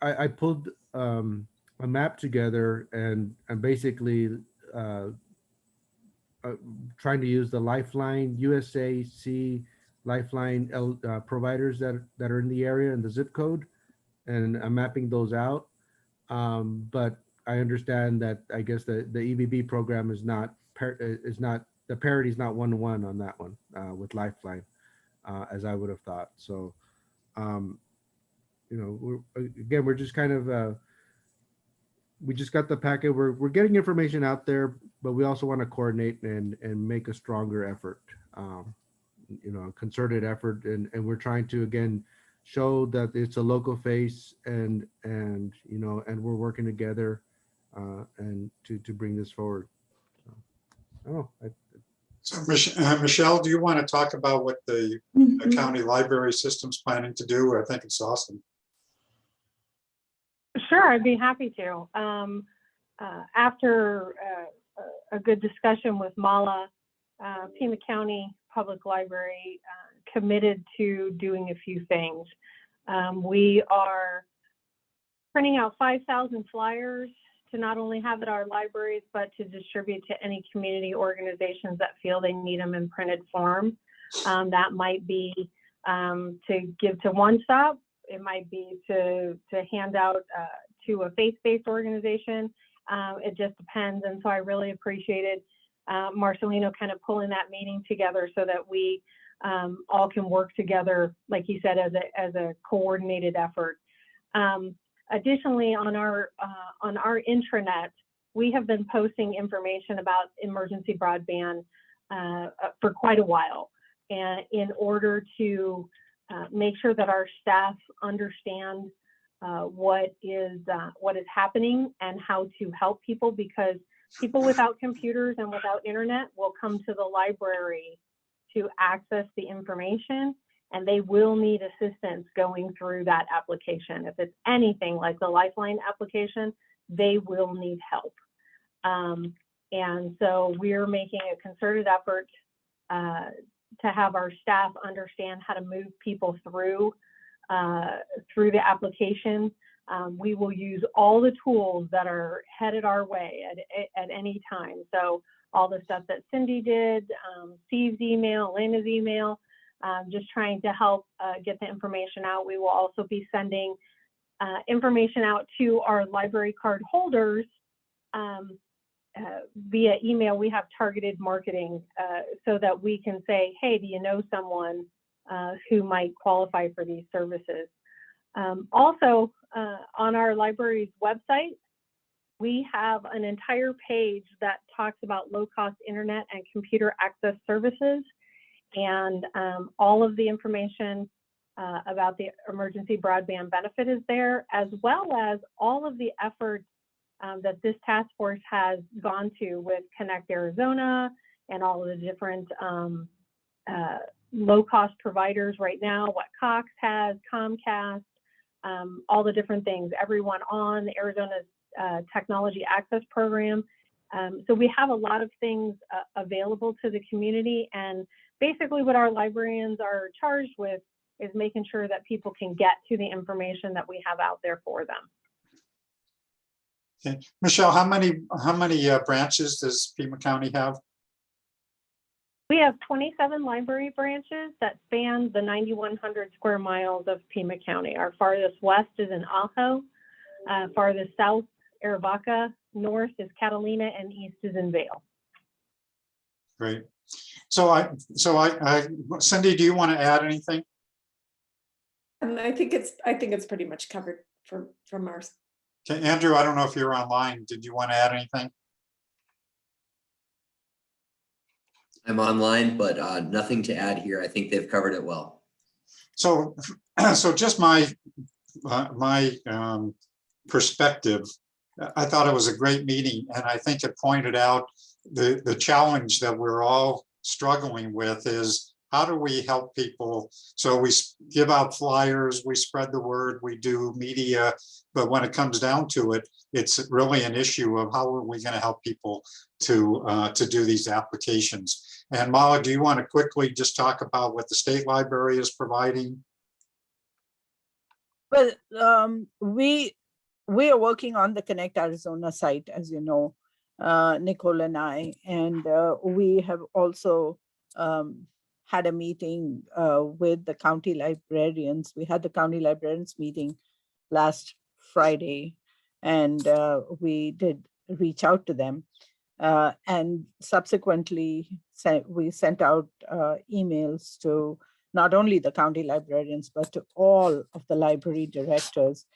B: I pulled a map together and basically trying to use the Lifeline, USAC, Lifeline providers that are in the area and the zip code, and I'm mapping those out. But I understand that I guess the EBB program is not the parity is not 1-to-1 on that one with Lifeline, as I would have thought. So, we're just kind of we just got the packet. We're getting information out there, but we also want to coordinate and make a stronger effort, a concerted effort. And we're trying to, again, show that it's a local face and we're working together and to bring this forward. So, I don't know.
A: So Michelle, do you want to talk about what the county library system's planning to do? I think it's awesome.
I: Sure, I'd be happy to. After a good discussion with Mala, Pima County Public Library committed to doing a few things. We are printing out 5,000 flyers to not only have at our libraries, but to distribute to any community organizations that feel they need them in printed form. That might be to give to One Stop. It might be to hand out to a faith-based organization. It just depends. And so I really appreciated Marcelino kind of pulling that meeting together so that we all can work together, like you said, as a coordinated effort. Additionally, on our intranet, we have been posting information about emergency broadband for quite a while, and in order to make sure that our staff understand what is happening and how to help people, because people without computers and without internet will come to the library to access the information, and they will need assistance going through that application. If it's anything like the Lifeline application, they will need help. And so we're making a concerted effort to have our staff understand how to move people through the application. We will use all the tools that are headed our way at any time. So all the stuff that Cindy did, Steve's email, Elena's email, just trying to help get the information out. We will also be sending information out to our library card holders via email. We have targeted marketing so that we can say, hey, do you know someone who might qualify for these services? Also, on our library's website, we have an entire page that talks about low-cost internet and computer access services, and all of the information about the emergency broadband benefit is there, as well as all of the efforts that this task force has gone to with Connect Arizona and all of the different low-cost providers right now, what Cox has, Comcast, all the different things, everyone on Arizona's Technology Access Program. So we have a lot of things available to the community, and basically what our librarians are charged with is making sure that people can get to the information that we have out there for them.
A: Okay. Michelle, how many branches does Pima County have?
I: We have 27 library branches that span the 9,100 square miles of Pima County. Our farthest west is in Ajo, farthest south, Arivaca, north is Catalina, and east is in Vail.
A: Great. So Cindy, do you want to add anything?
U: And I think it's pretty much covered from ours.
A: Okay, Andrew, I don't know if you're online. Did you want to add anything?
C: I'm online, but nothing to add here. I think they've covered it well.
A: So just my perspective, I thought it was a great meeting, and I think it pointed out the challenge that we're all struggling with is how do we help people? So we give out flyers, we spread the word, we do media, but when it comes down to it, it's really an issue of how are we going to help people to do these applications. And Mala, do you want to quickly just talk about what the state library is providing?
F: Well, we are working on the Connect Arizona site, as you know, Nicole and I, and we have also had a meeting with the county librarians. We had the county librarians meeting last Friday, and we did reach out to them. And subsequently, we sent out emails to not only the county librarians, but to all of the library directors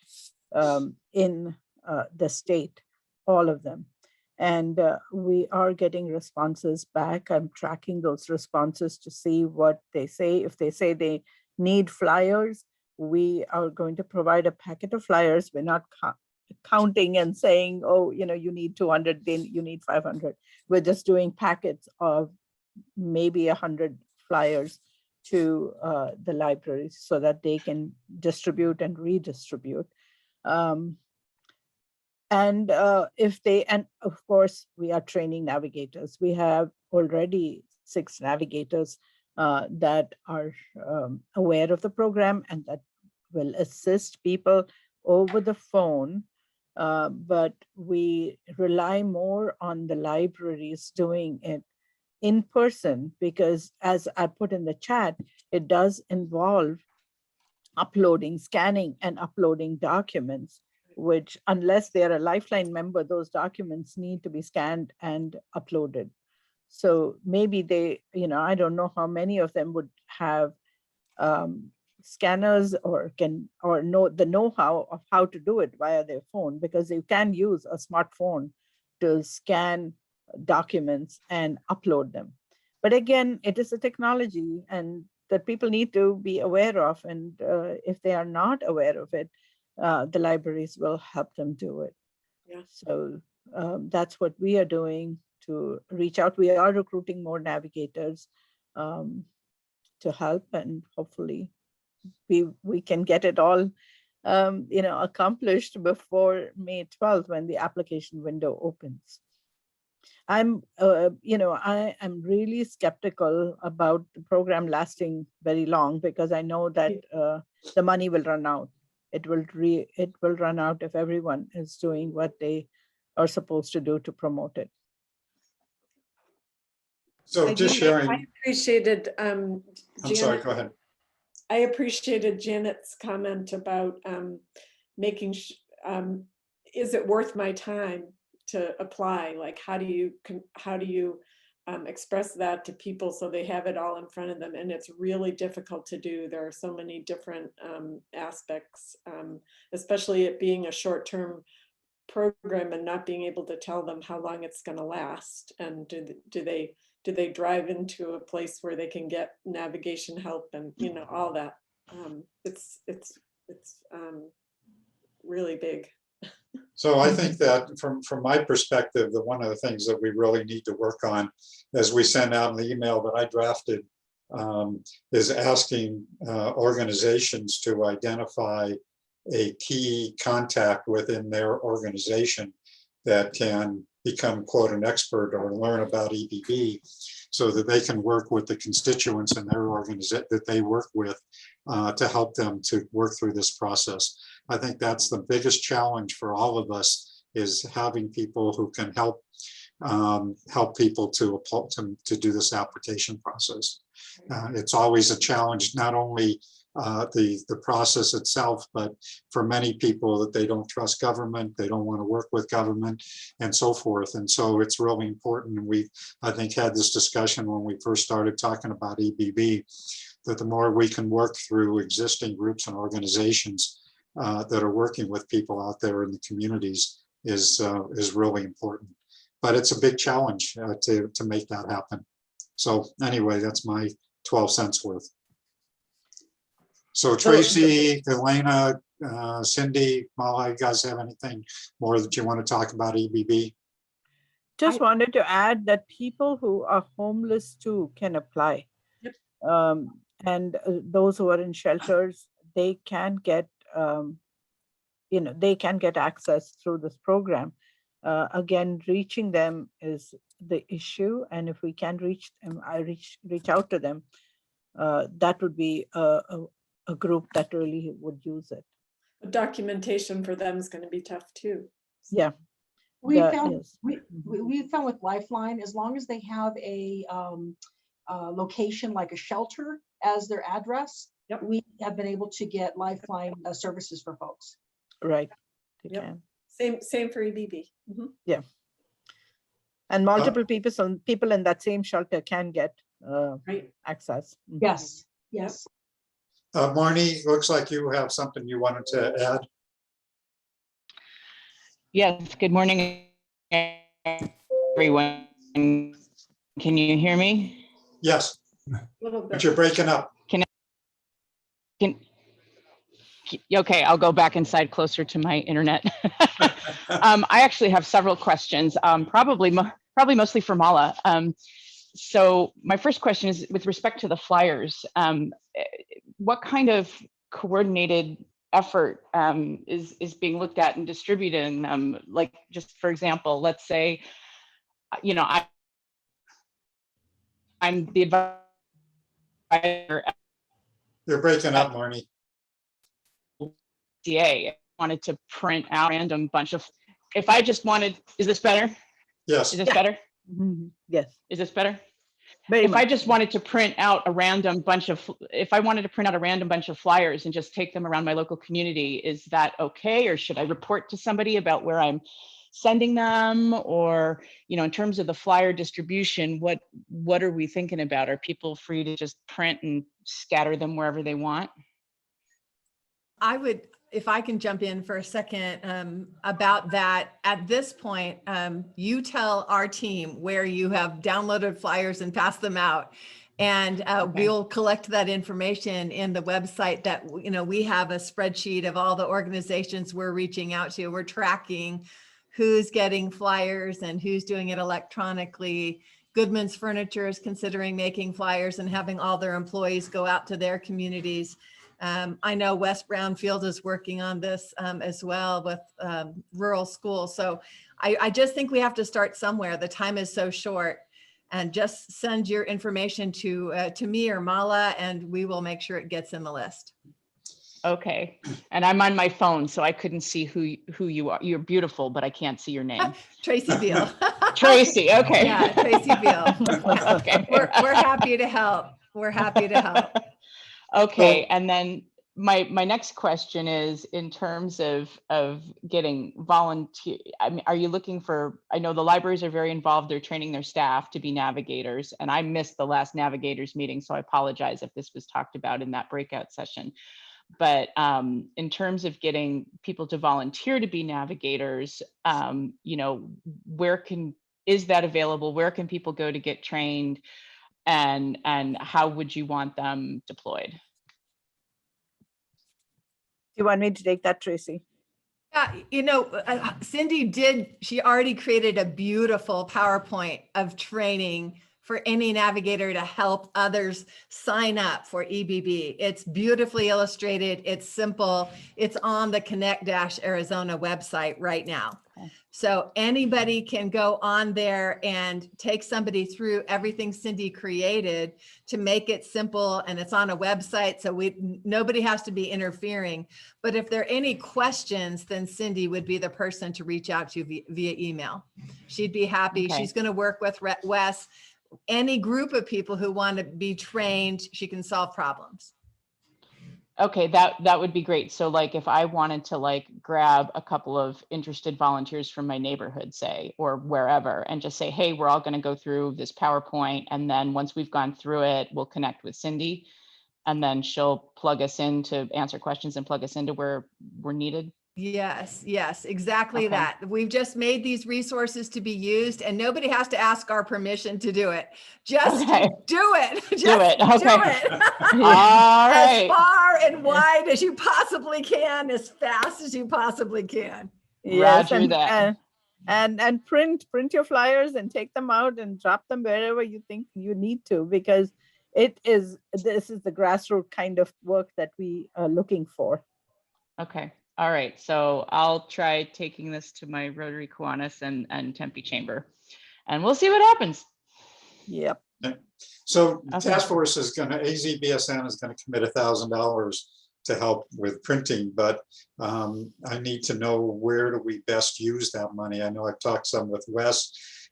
F: in the state, all of them. And we are getting responses back. I'm tracking those responses to see what they say. If they say they need flyers, we are going to provide a packet of flyers. We're not counting and saying, oh, you need 200, then you need 500. We're just doing packets of maybe 100 flyers to the libraries so that they can distribute and redistribute. And of course, we are training navigators. We have already 6 navigators that are aware of the program and that will assist people over the phone. But we rely more on the libraries doing it in person, because as I put in the chat, it does involve uploading, scanning and uploading documents. which unless they are a Lifeline member, those documents need to be scanned and uploaded. So maybe they, I don't know how many of them would have scanners or know the know-how of how to do it via their phone, because you can use a smartphone to scan documents and upload them. But again, it is a technology and that people need to be aware of. And if they are not aware of it, the libraries will help them do it.
U: Yeah.
F: So that's what we are doing to reach out. We are recruiting more navigators to help, and hopefully we can get it all accomplished before May 12th when the application window opens. I am really skeptical about the program lasting very long, because I know that the money will run out. It will run out if everyone is doing what they are supposed to do to promote it.
A: So just sharing.
U: I appreciated.
A: I'm sorry, go ahead.
U: I appreciated Janet's comment about making. Is it worth my time to apply? Like, how do you express that to people so they have it all in front of them? And it's really difficult to do. There are so many different aspects, especially it being a short-term program and not being able to tell them how long it's going to last. And do they drive into a place where they can get navigation help and all that? It's really big.
A: So I think that from my perspective, that one of the things that we really need to work on as we send out an email that I drafted is asking organizations to identify a key contact within their organization that can become, quote, an expert or learn about EBB, so that they can work with the constituents in their organization that they work with to help them to work through this process. I think that's the biggest challenge for all of us, is having people who can help people to do this application process. It's always a challenge, not only the process itself, but for many people that they don't trust government, they don't want to work with government, and so forth. And so it's really important. And we, I think, had this discussion when we first started talking about EBB, that the more we can work through existing groups and organizations that are working with people out there in the communities is really important. But it's a big challenge to make that happen. So anyway, that's my 12 cents worth. So Tracy, Elena, Cindy, Mala, you guys have anything more that you want to talk about EBB?
F: Just wanted to add that people who are homeless too can apply. And those who are in shelters, they can get, they can get access through this program. Again, reaching them is the issue. And if we can reach them, reach out to them, that would be a group that really would use it.
U: The documentation for them is going to be tough too.
F: Yeah.
N: We found with Lifeline, as long as they have a location like a shelter as their address, we have been able to get Lifeline services for folks.
F: Right.
U: Same for EBB. Mm-hmm.
F: Yeah. And multiple people in that same shelter can get access. Mm-hmm.
N: Yes. Yes.
A: Marnie, looks like you have something you wanted to add.
E: Yes, good morning, everyone. Can you hear me?
A: Yes, but you're breaking up.
E: Okay, I'll go back inside closer to my internet. I actually have several questions, probably mostly for Mala. So my first question is with respect to the flyers. What kind of coordinated effort is being looked at and distributing them? Like, just for example, let's say, I'm the advisor.
A: You're breaking up, Marnie.
E: DA wanted to print out a random bunch of, if I just wanted, is this better?
A: Yes.
E: Is this better?
F: Mm-hmm. Yes.
E: Is this better?
F: Very
E: if I
F: much.
E: just wanted to print out a random bunch of, if I wanted to print out a random bunch of flyers and just take them around my local community, is that okay? Or should I report to somebody about where I'm sending them? Or, you know, in terms of the flyer distribution, what are we thinking about? Are people free to just print and scatter them wherever they want?
T: I would, if I can jump in for a second about that, at this point, you tell our team where you have downloaded flyers and passed them out. And we'll collect that information in the website that, you know, we have a spreadsheet of all the organizations we're reaching out to. We're tracking who's getting flyers and who's doing it electronically. Goodman's Furniture is considering making flyers and having all their employees go out to their communities. I know West Brownfield is working on this as well with rural schools. So I just think we have to start somewhere. The time is so short, and just send your information to me or Mala, and we will make sure it gets in the list.
E: Okay, and I'm on my phone, so I couldn't see who you are. You're beautiful, but I can't see your name.
T: Tracy Beal.
E: Tracy, okay.
T: Yeah, Tracy Beal.
E: Okay.
T: We're happy to help. We're happy to help.
E: Okay, and then my next question is in terms of getting volunteer. I mean, are you looking for? I know the libraries are very involved. They're training their staff to be navigators, and I missed the last navigators meeting, so I apologize if this was talked about in that breakout session. But in terms of getting people to volunteer to be navigators, you know, is that available? Where can people go to get trained? And how would you want them deployed?
F: Do you want me to take that, Tracy?
T: Yeah, you know, Cindy she already created a beautiful PowerPoint of training for any navigator to help others sign up for EBB. It's beautifully illustrated. It's simple. It's on the Connect-Arizona website right now.
E: Okay.
T: So anybody can go on there and take somebody through everything Cindy created to make it simple, and it's on a website, so nobody has to be interfering. But if there are any questions, then Cindy would be the person to reach out to via email. She'd be happy.
E: Okay.
T: She's going to work with Wes. Any group of people who want to be trained, she can solve problems.
E: Okay, that would be great. So like if I wanted to like grab a couple of interested volunteers from my neighborhood, say, or wherever, and just say, hey, we're all going to go through this PowerPoint. And then once we've gone through it, we'll connect with Cindy, and then she'll plug us in to answer questions and plug us into where we're needed.
T: Yes, exactly
E: Okay.
T: that. We've just made these resources to be used, and nobody has to ask our permission to do it. Just
E: Okay.
T: do it. Just
E: Do it. Okay.
T: do it.
E: All
T: As
E: right.
T: far and wide as you possibly can, as fast as you possibly can.
F: Yes,
E: Roger that.
F: and print your flyers and take them out and drop them wherever you think you need to, because this is the grassroots kind of work that we are looking for.
E: Okay. All right. So I'll try taking this to my Rotary Kiwanis and Tempe Chamber, and we'll see what happens.
F: Yep.
A: So
E: Okay.
A: task force is going to, AZBSN is going to commit $1,000 to help with printing, but I need to know where do we best use that money. I know I've talked some with Wes,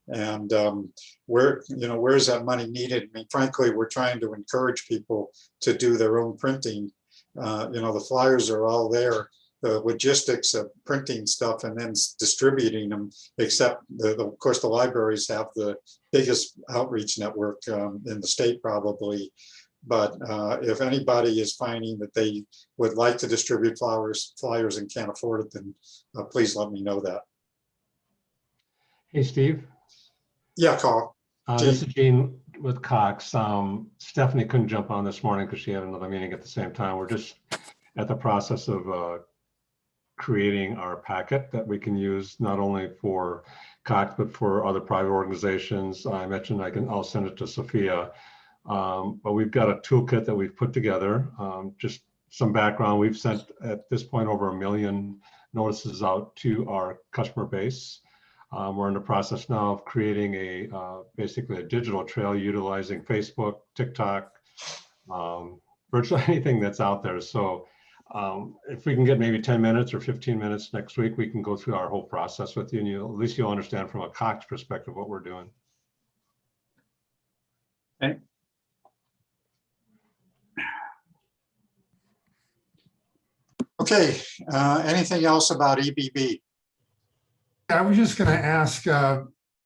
A: and where is that money needed? I mean, frankly, we're trying to encourage people to do their own printing. The flyers are all there. The logistics of printing stuff and then distributing them, except of course the libraries have the biggest outreach network in the state probably. But if anybody is finding that they would like to distribute flyers and can't afford it, then please let me know that.
G: Hey, Steve.
A: Yeah, Carl.
G: This is Gene with Cox. Stephanie couldn't jump on this morning because she had another meeting at the same time. We're just at the process of creating our packet that we can use not only for Cox, but for other private organizations. I mentioned I'll send it to Sophia. But we've got a toolkit that we've put together. Just some background, we've sent at this point over 1 million notices out to our customer base. We're in the process now of creating basically a digital trail utilizing Facebook, TikTok, virtually anything that's out there. So if we can get maybe 10 minutes or 15 minutes next week, we can go through our whole process with you, and at least you'll understand from a Cox perspective what we're doing.
A: Okay. Okay, anything else about EBB?
P: I was just going to ask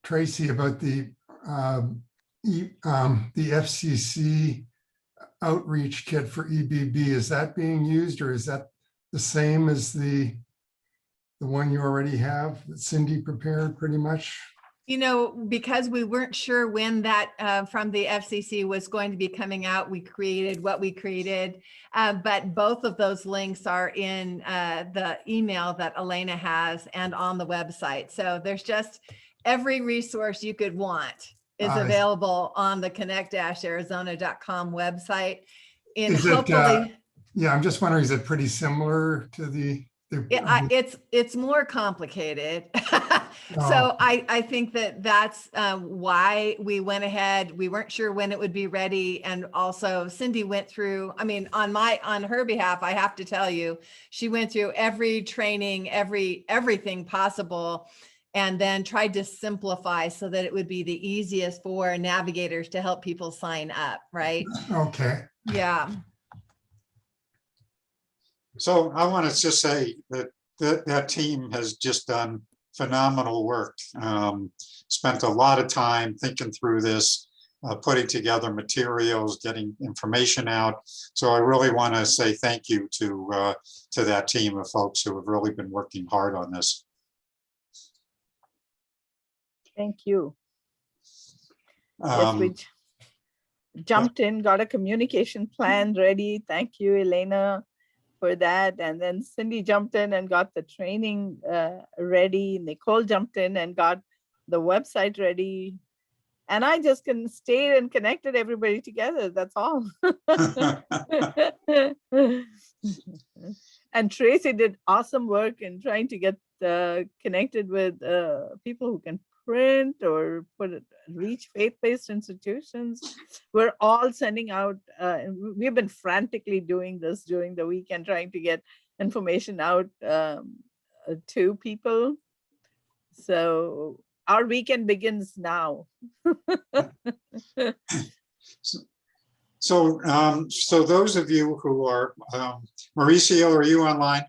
P: Tracy about the FCC outreach kit for EBB. Is that being used, or is that the same as the one you already have that Cindy prepared pretty much?
T: You know, because we weren't sure when that from the FCC was going to be coming out, we created what we created. But both of those links are in the email that Elena has and on the website. So there's just every resource you could want is available on the connect-arizona.com website. And hopefully,
P: yeah, I'm just wondering, is it pretty similar to the
T: it's more complicated. So I think that's why we went ahead. We weren't sure when it would be ready. And also Cindy went through, I mean, on her behalf, I have to tell you, she went through every training, everything possible, and then tried to simplify so that it would be the easiest for navigators to help people sign up, right?
P: Okay.
T: Yeah.
A: So I want to just say that that team has just done phenomenal work. Spent a lot of time thinking through this, putting together materials, getting information out. So I really want to say thank you to that team of folks who have really been working hard on this.
F: Thank you. Yes, we jumped in, got a communication plan ready. Thank you, Elena, for that. And then Cindy jumped in and got the training ready. Nicole jumped in and got the website ready. And I just stayed and connected everybody together. That's all. And Tracy did awesome work in trying to get connected with people who can print or reach faith-based institutions. We're all sending out, we've been frantically doing this during the weekend, trying to get information out to people. So our weekend begins now.
A: So those of you who are, Mauricio, are you online?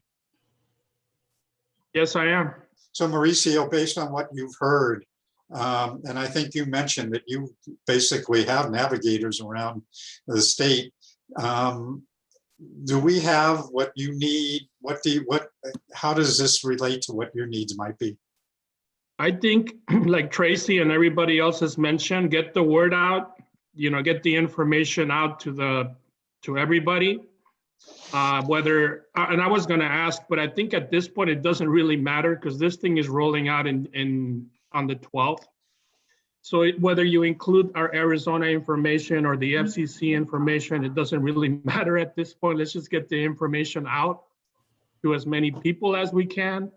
H: Yes, I am.
A: So Mauricio, based on what you've heard, and I think you mentioned that you basically have navigators around the state. Do we have what you need? How does this relate to what your needs might be?
H: I think, like Tracy and everybody else has mentioned, get the word out, get the information out to everybody. And I was going to ask, but I think at this point it doesn't really matter because this thing is rolling out on the 12th. So whether you include our Arizona information or the FCC information, it doesn't really matter at this point. Let's just get the information out to as many people as we can,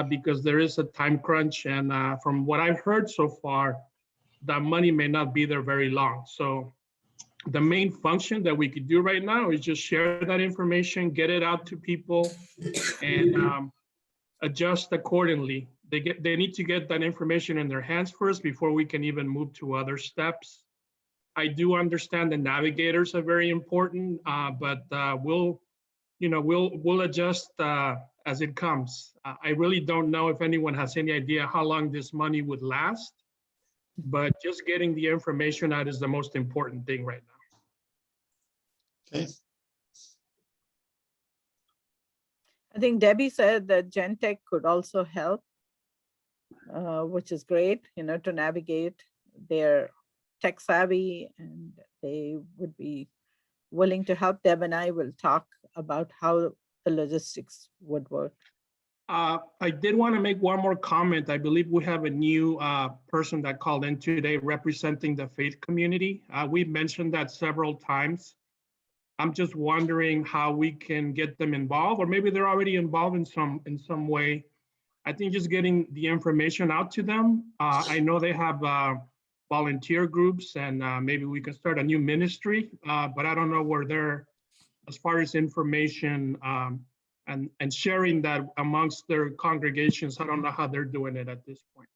H: because there is a time crunch. And from what I've heard so far, that money may not be there very long. So the main function that we could do right now is just share that information, get it out to people, and adjust accordingly. They need to get that information in their hands first before we can even move to other steps. I do understand the navigators are very important, but we'll adjust as it comes. I really don't know if anyone has any idea how long this money would last, but just getting the information out is the most important thing right now.
A: Okay.
F: I think Debbie said that Gentech could also help, which is great, to navigate. They're tech savvy and they would be willing to help. Deb and I will talk about how the logistics would work.
H: I did want to make one more comment. I believe we have a new person that called in today representing the faith community. We've mentioned that several times. I'm just wondering how we can get them involved, or maybe they're already involved in some way. I think just getting the information out to them. I know they have volunteer groups, and maybe we can start a new ministry, but I don't know where they're as far as information and sharing that amongst their congregations. I don't know how they're doing it at this point.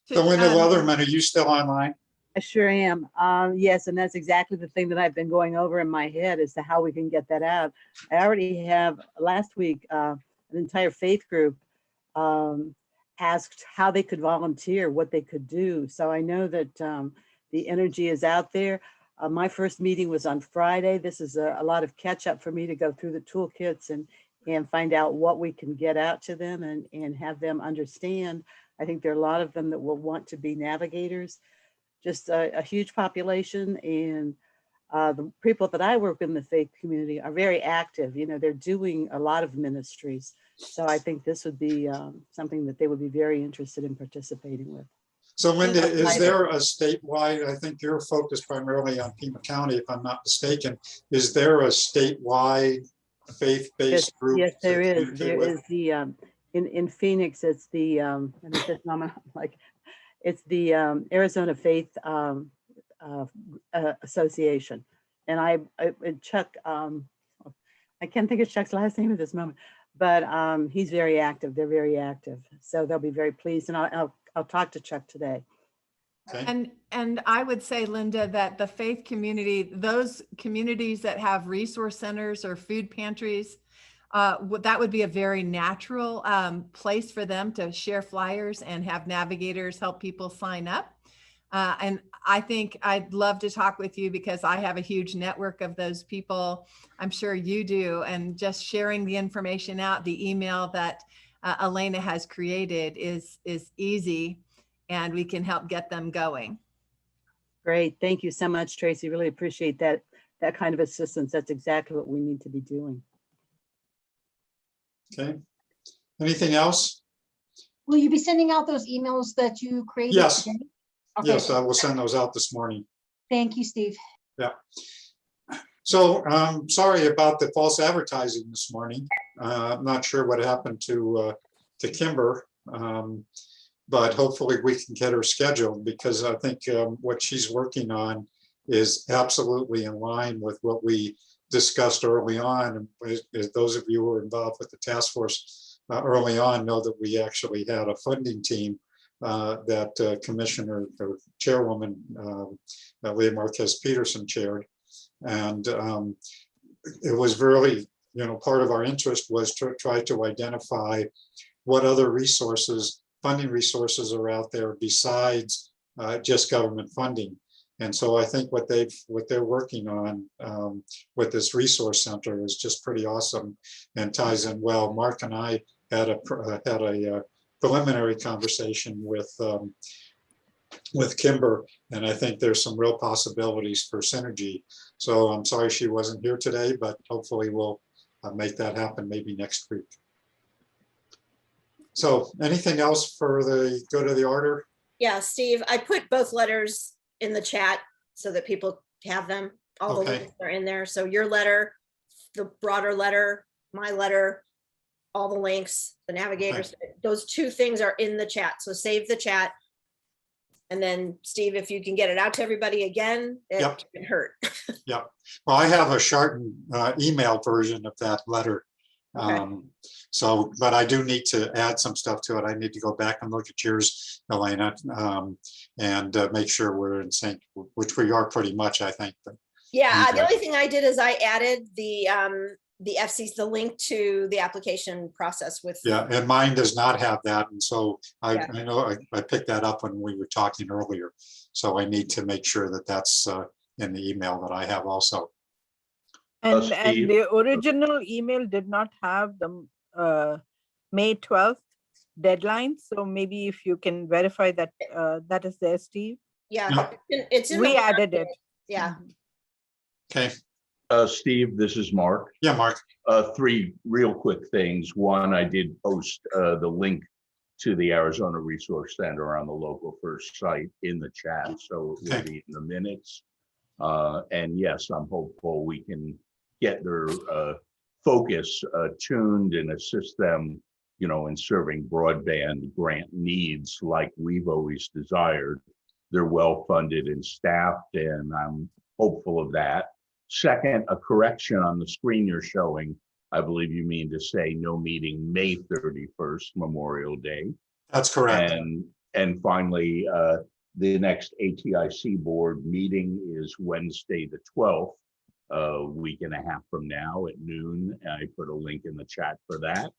A: So Linda Leatherman, are you still online?
J: I sure am. Yes, and that's exactly the thing that I've been going over in my head as to how we can get that out. I already have last week, an entire faith group asked how they could volunteer, what they could do. So I know that the energy is out there. My first meeting was on Friday. This is a lot of catch up for me to go through the toolkits and find out what we can get out to them and have them understand. I think there are a lot of them that will want to be navigators. Just a huge population, and the people that I work in the faith community are very active. You know, they're doing a lot of ministries. So I think this would be something that they would be very interested in participating with.
A: So Linda, is there a statewide, I think you're focused primarily on Pima County, if I'm not mistaken. Is there a statewide faith-based group?
J: Yes, there
A: that you
J: is.
A: communicate
J: There
A: with?
J: is the, in Phoenix, it's the, let me just moment, like, it's the Arizona Faith Association. And I Chuck, I can't think of Chuck's last name at this moment, but he's very active. They're very active. So they'll be very pleased. And I'll talk to Chuck today.
A: Okay.
T: And I would say, Linda, that the faith community, those communities that have resource centers or food pantries, that would be a very natural place for them to share flyers and have navigators help people sign up. And I think I'd love to talk with you because I have a huge network of those people. I'm sure you do. And just sharing the information out, the email that Elena has created is easy, and we can help get them going.
J: Great. Thank you so much, Tracy. Really appreciate that kind of assistance. That's exactly what we need to be doing.
A: Okay. Anything else?
N: Will you be sending out those emails that you created?
A: Yes.
N: today? Okay.
A: Yes, I will send those out this morning.
N: Thank you, Steve.
A: Yeah. So sorry about the false advertising this morning. I'm not sure what happened to Kimber, but hopefully we can get her scheduled, because I think what she's working on is absolutely in line with what we discussed early on. And as those of you who were involved with the task force early on know that we actually had a funding team that Commissioner or Chairwoman Leah Marquez Peterson chaired. And it was really, part of our interest was to try to identify what other resources, funding resources are out there besides just government funding. And so I think what they're working on with this resource center is just pretty awesome and ties in well. Mark and I had a preliminary conversation with Kimber, and I think there's some real possibilities for synergy. So I'm sorry she wasn't here today, but hopefully we'll make that happen maybe next week. So anything else for the go to the order?
S: Yeah, Steve, I put both letters in the chat so that people have them. All the
A: Okay.
S: links are in there. So your letter, the broader letter, my letter, all the links, the navigators, those two things are in the chat. So save the chat. And then Steve, if you can get it out to everybody again, it
A: Yep.
S: can hurt.
A: Yep. Well, I have a shortened email version of that letter.
S: Okay.
A: So, but I do need to add some stuff to it. I need to go back and look at yours, Elena, and make sure we're in sync, which we are pretty much, I think. But
S: Yeah, the only thing I did is I added the FCC, the link to the application process with.
A: yeah, and mine does not have that. And so
S: Yeah.
A: I know I picked that up when we were talking earlier. So I need to make sure that that's in the email that I have also.
F: And
A: Steve?
F: the original email did not have the May 12th deadline. So maybe if you can verify that that is there, Steve.
S: Yeah, it's in
F: We
S: the
F: added it.
S: Yeah.
A: Okay.
V: Steve, this is Mark.
A: Yeah, Mark.
V: 3 real quick things. One, I did post the link to the Arizona Resource Center on the Local First site in the chat, so it will be in the minutes. And yes, I'm hopeful we can get their focus tuned and assist them, in serving broadband grant needs like we've always desired. They're well-funded and staffed, and I'm hopeful of that. Second, a correction on the screen you're showing. I believe you mean to say no meeting May 31st, Memorial Day.
A: That's correct.
V: And finally, The next ATIC board meeting is Wednesday, the 12th, a week and a half from now at noon. I put a link in the chat for that.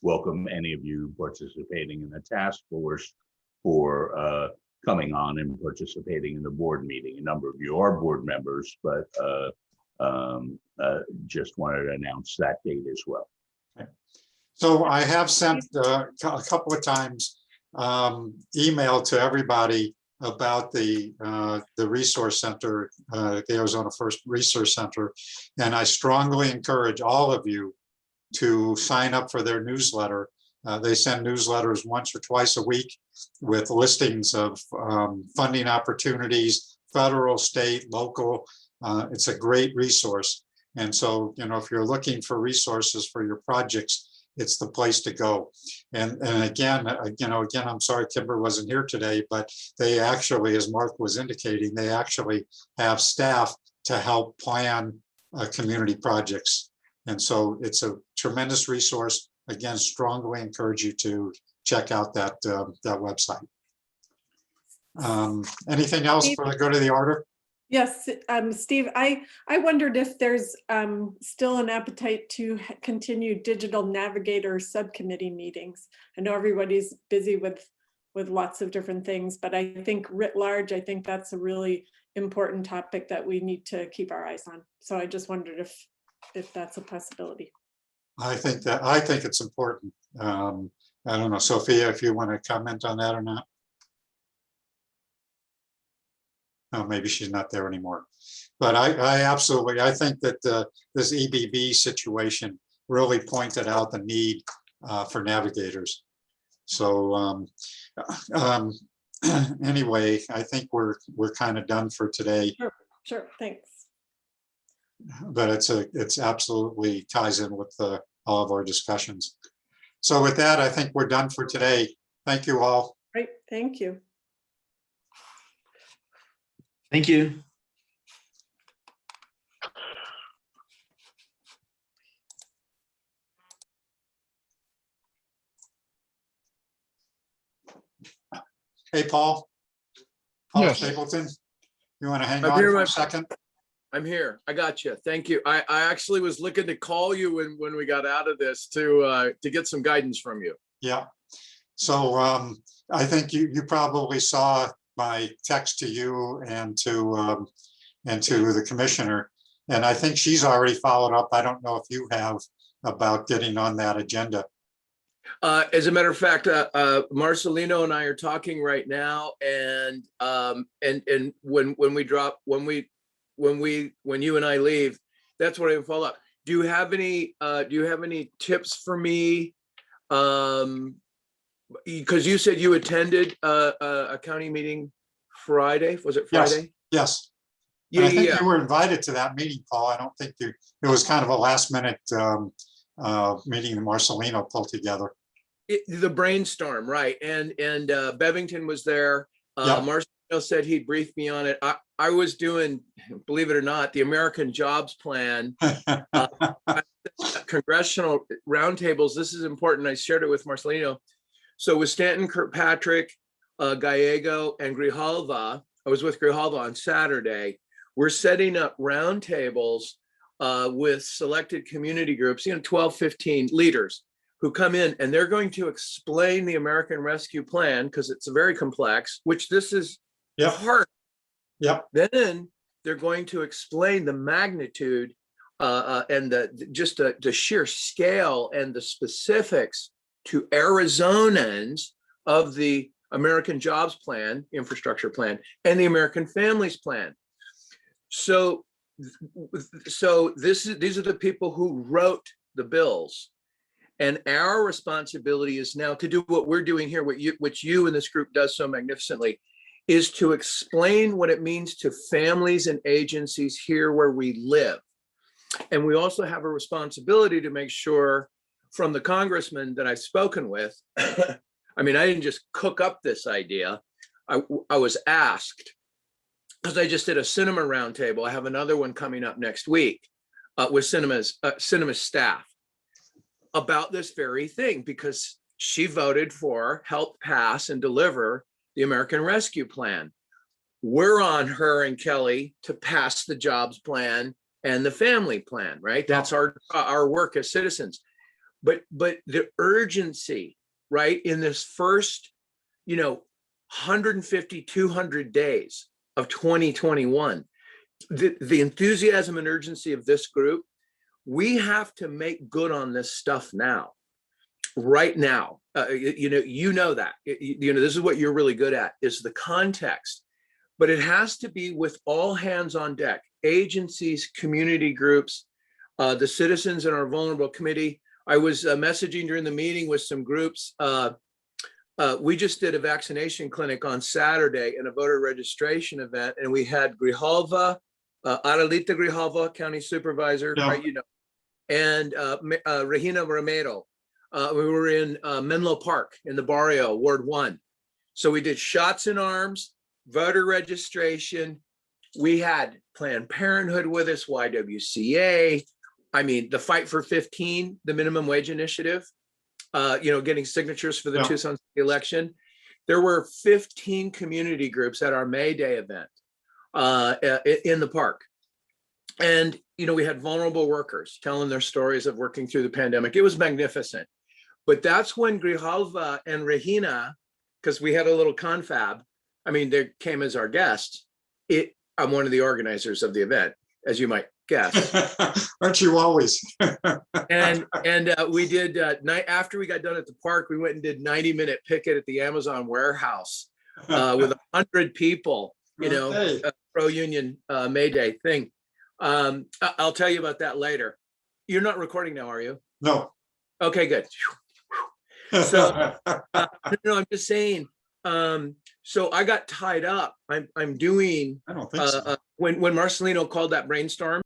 V: Welcome any of you participating in the task force for coming on and participating in the board meeting. A number of you are board members, but just wanted to announce that date as well.
A: So I have sent a couple of times email to everybody about the resource center, the Arizona First Resource Center, and I strongly encourage all of you to sign up for their newsletter. They send newsletters once or twice a week with listings of funding opportunities, federal, state, local. It's a great resource. And so, you know, if you're looking for resources for your projects, it's the place to go. And again, I'm sorry Kimber wasn't here today, but they actually, as Mark was indicating, they actually have staff to help plan community projects. And so it's a tremendous resource. Again, strongly encourage you to check out that website. Anything else before I go to the order?
U: Yes, Steve, I wondered if there's still an appetite to continue digital navigator subcommittee meetings. I know everybody's busy with lots of different things, but I think writ large, I think that's a really important topic that we need to keep our eyes on. So I just wondered if that's a possibility.
A: I think it's important. I don't know, Sophia, if you want to comment on that or not. Oh, maybe she's not there anymore. But I absolutely, I think that this EBB situation really pointed out the need for navigators. So anyway, I think we're kind of done for today.
U: Sure, thanks.
A: But it's absolutely ties in with all of our discussions. So with that, I think we're done for today. Thank you all.
U: Great, thank you.
K: Thank you.
A: Hey, Paul. Paul
L: Yes.
A: Stapleton, you want to hang
L: I'm
A: on
L: here,
A: for
L: my-
A: a second?
L: I'm here. I got you. Thank you. I actually was looking to call you when we got out of this to get some guidance from you.
A: Yeah. So I think you probably saw my text to you and to the commissioner, and I think she's already followed up. I don't know if you have about getting on that agenda.
L: As a matter of fact, Marcelino and I are talking right now, and when you and I leave, that's what I follow up. Do you have any tips for me? Because you said you attended a county meeting Friday. Was it
A: Yes.
L: Friday?
A: Yes.
L: Yeah,
A: And I think
L: yeah.
A: you were invited to that meeting, Paul. I don't think it was kind of a last minute meeting that Marcelino pulled together.
L: The brainstorm, right? And Bevington was there.
A: Yeah.
L: Marcelino said he'd brief me on it. I was doing, believe it or not, the American Jobs Plan, congressional roundtables. This is important. I shared it with Marcelino. So with Stanton Kirkpatrick, Gallego, and Grijalva, I was with Grijalva on Saturday. We're setting up roundtables with selected community groups, 12, 15 leaders who come in, and they're going to explain the American Rescue Plan because it's very complex, which this is part.
A: Yep.
L: Then they're going to explain the magnitude and the sheer scale and the specifics to Arizonans of the American Jobs Plan, Infrastructure Plan, and the American Families Plan. So these are the people who wrote the bills. And our responsibility is now to do what we're doing here, which you and this group does so magnificently, is to explain what it means to families and agencies here where we live. And we also have a responsibility to make sure from the congressman that I've spoken with, I mean, I didn't just cook up this idea. I was asked, because I just did a cinema roundtable. I have another one coming up next week with cinema's staff about this very thing, because she voted for, help pass and deliver the the American Rescue Plan. We're on her and Kelly to pass the jobs plan and the family plan, right? That's our work as citizens. But the urgency, right, in this first, 150, 200 days of 2021, the enthusiasm and urgency of this group, we have to make good on this stuff now, right now. You know that, this is what you're really good at, is the context, but it has to be with all hands on deck, agencies, community groups, the citizens in our vulnerable committee. I was messaging during the meeting with some groups. We just did a vaccination clinic on Saturday and a voter registration event, and we had Grijalva, Aralita Grijalva, county supervisor,
A: Yeah.
L: right, and Regina Romero. We were in Menlo Park in the Barrio, Ward 1. So we did shots in arms, voter registration. We had Planned Parenthood with us, YWCA. I mean, the Fight for 15, the minimum wage initiative, getting signatures for the
A: Yeah.
L: Tucson City election. There were 15 community groups at our May Day event in the park. And, we had vulnerable workers telling their stories of working through the pandemic. It was magnificent. But that's when Grijalva and Regina, because we had a little confab, they came as our guests. I'm one of the organizers of the event, as you might guess.
A: Aren't you always?
L: and we did, after we got done at the park, we went and did 90-minute picket at the Amazon warehouse with 100 people,
A: Okay.
L: pro-union May Day thing. I'll tell you about that later. You're not recording now, are you?
A: No.
L: Okay, good. So no, I'm just saying. So I got tied up. I'm doing.
A: I don't think so.
L: When Marcelino called that brainstorm,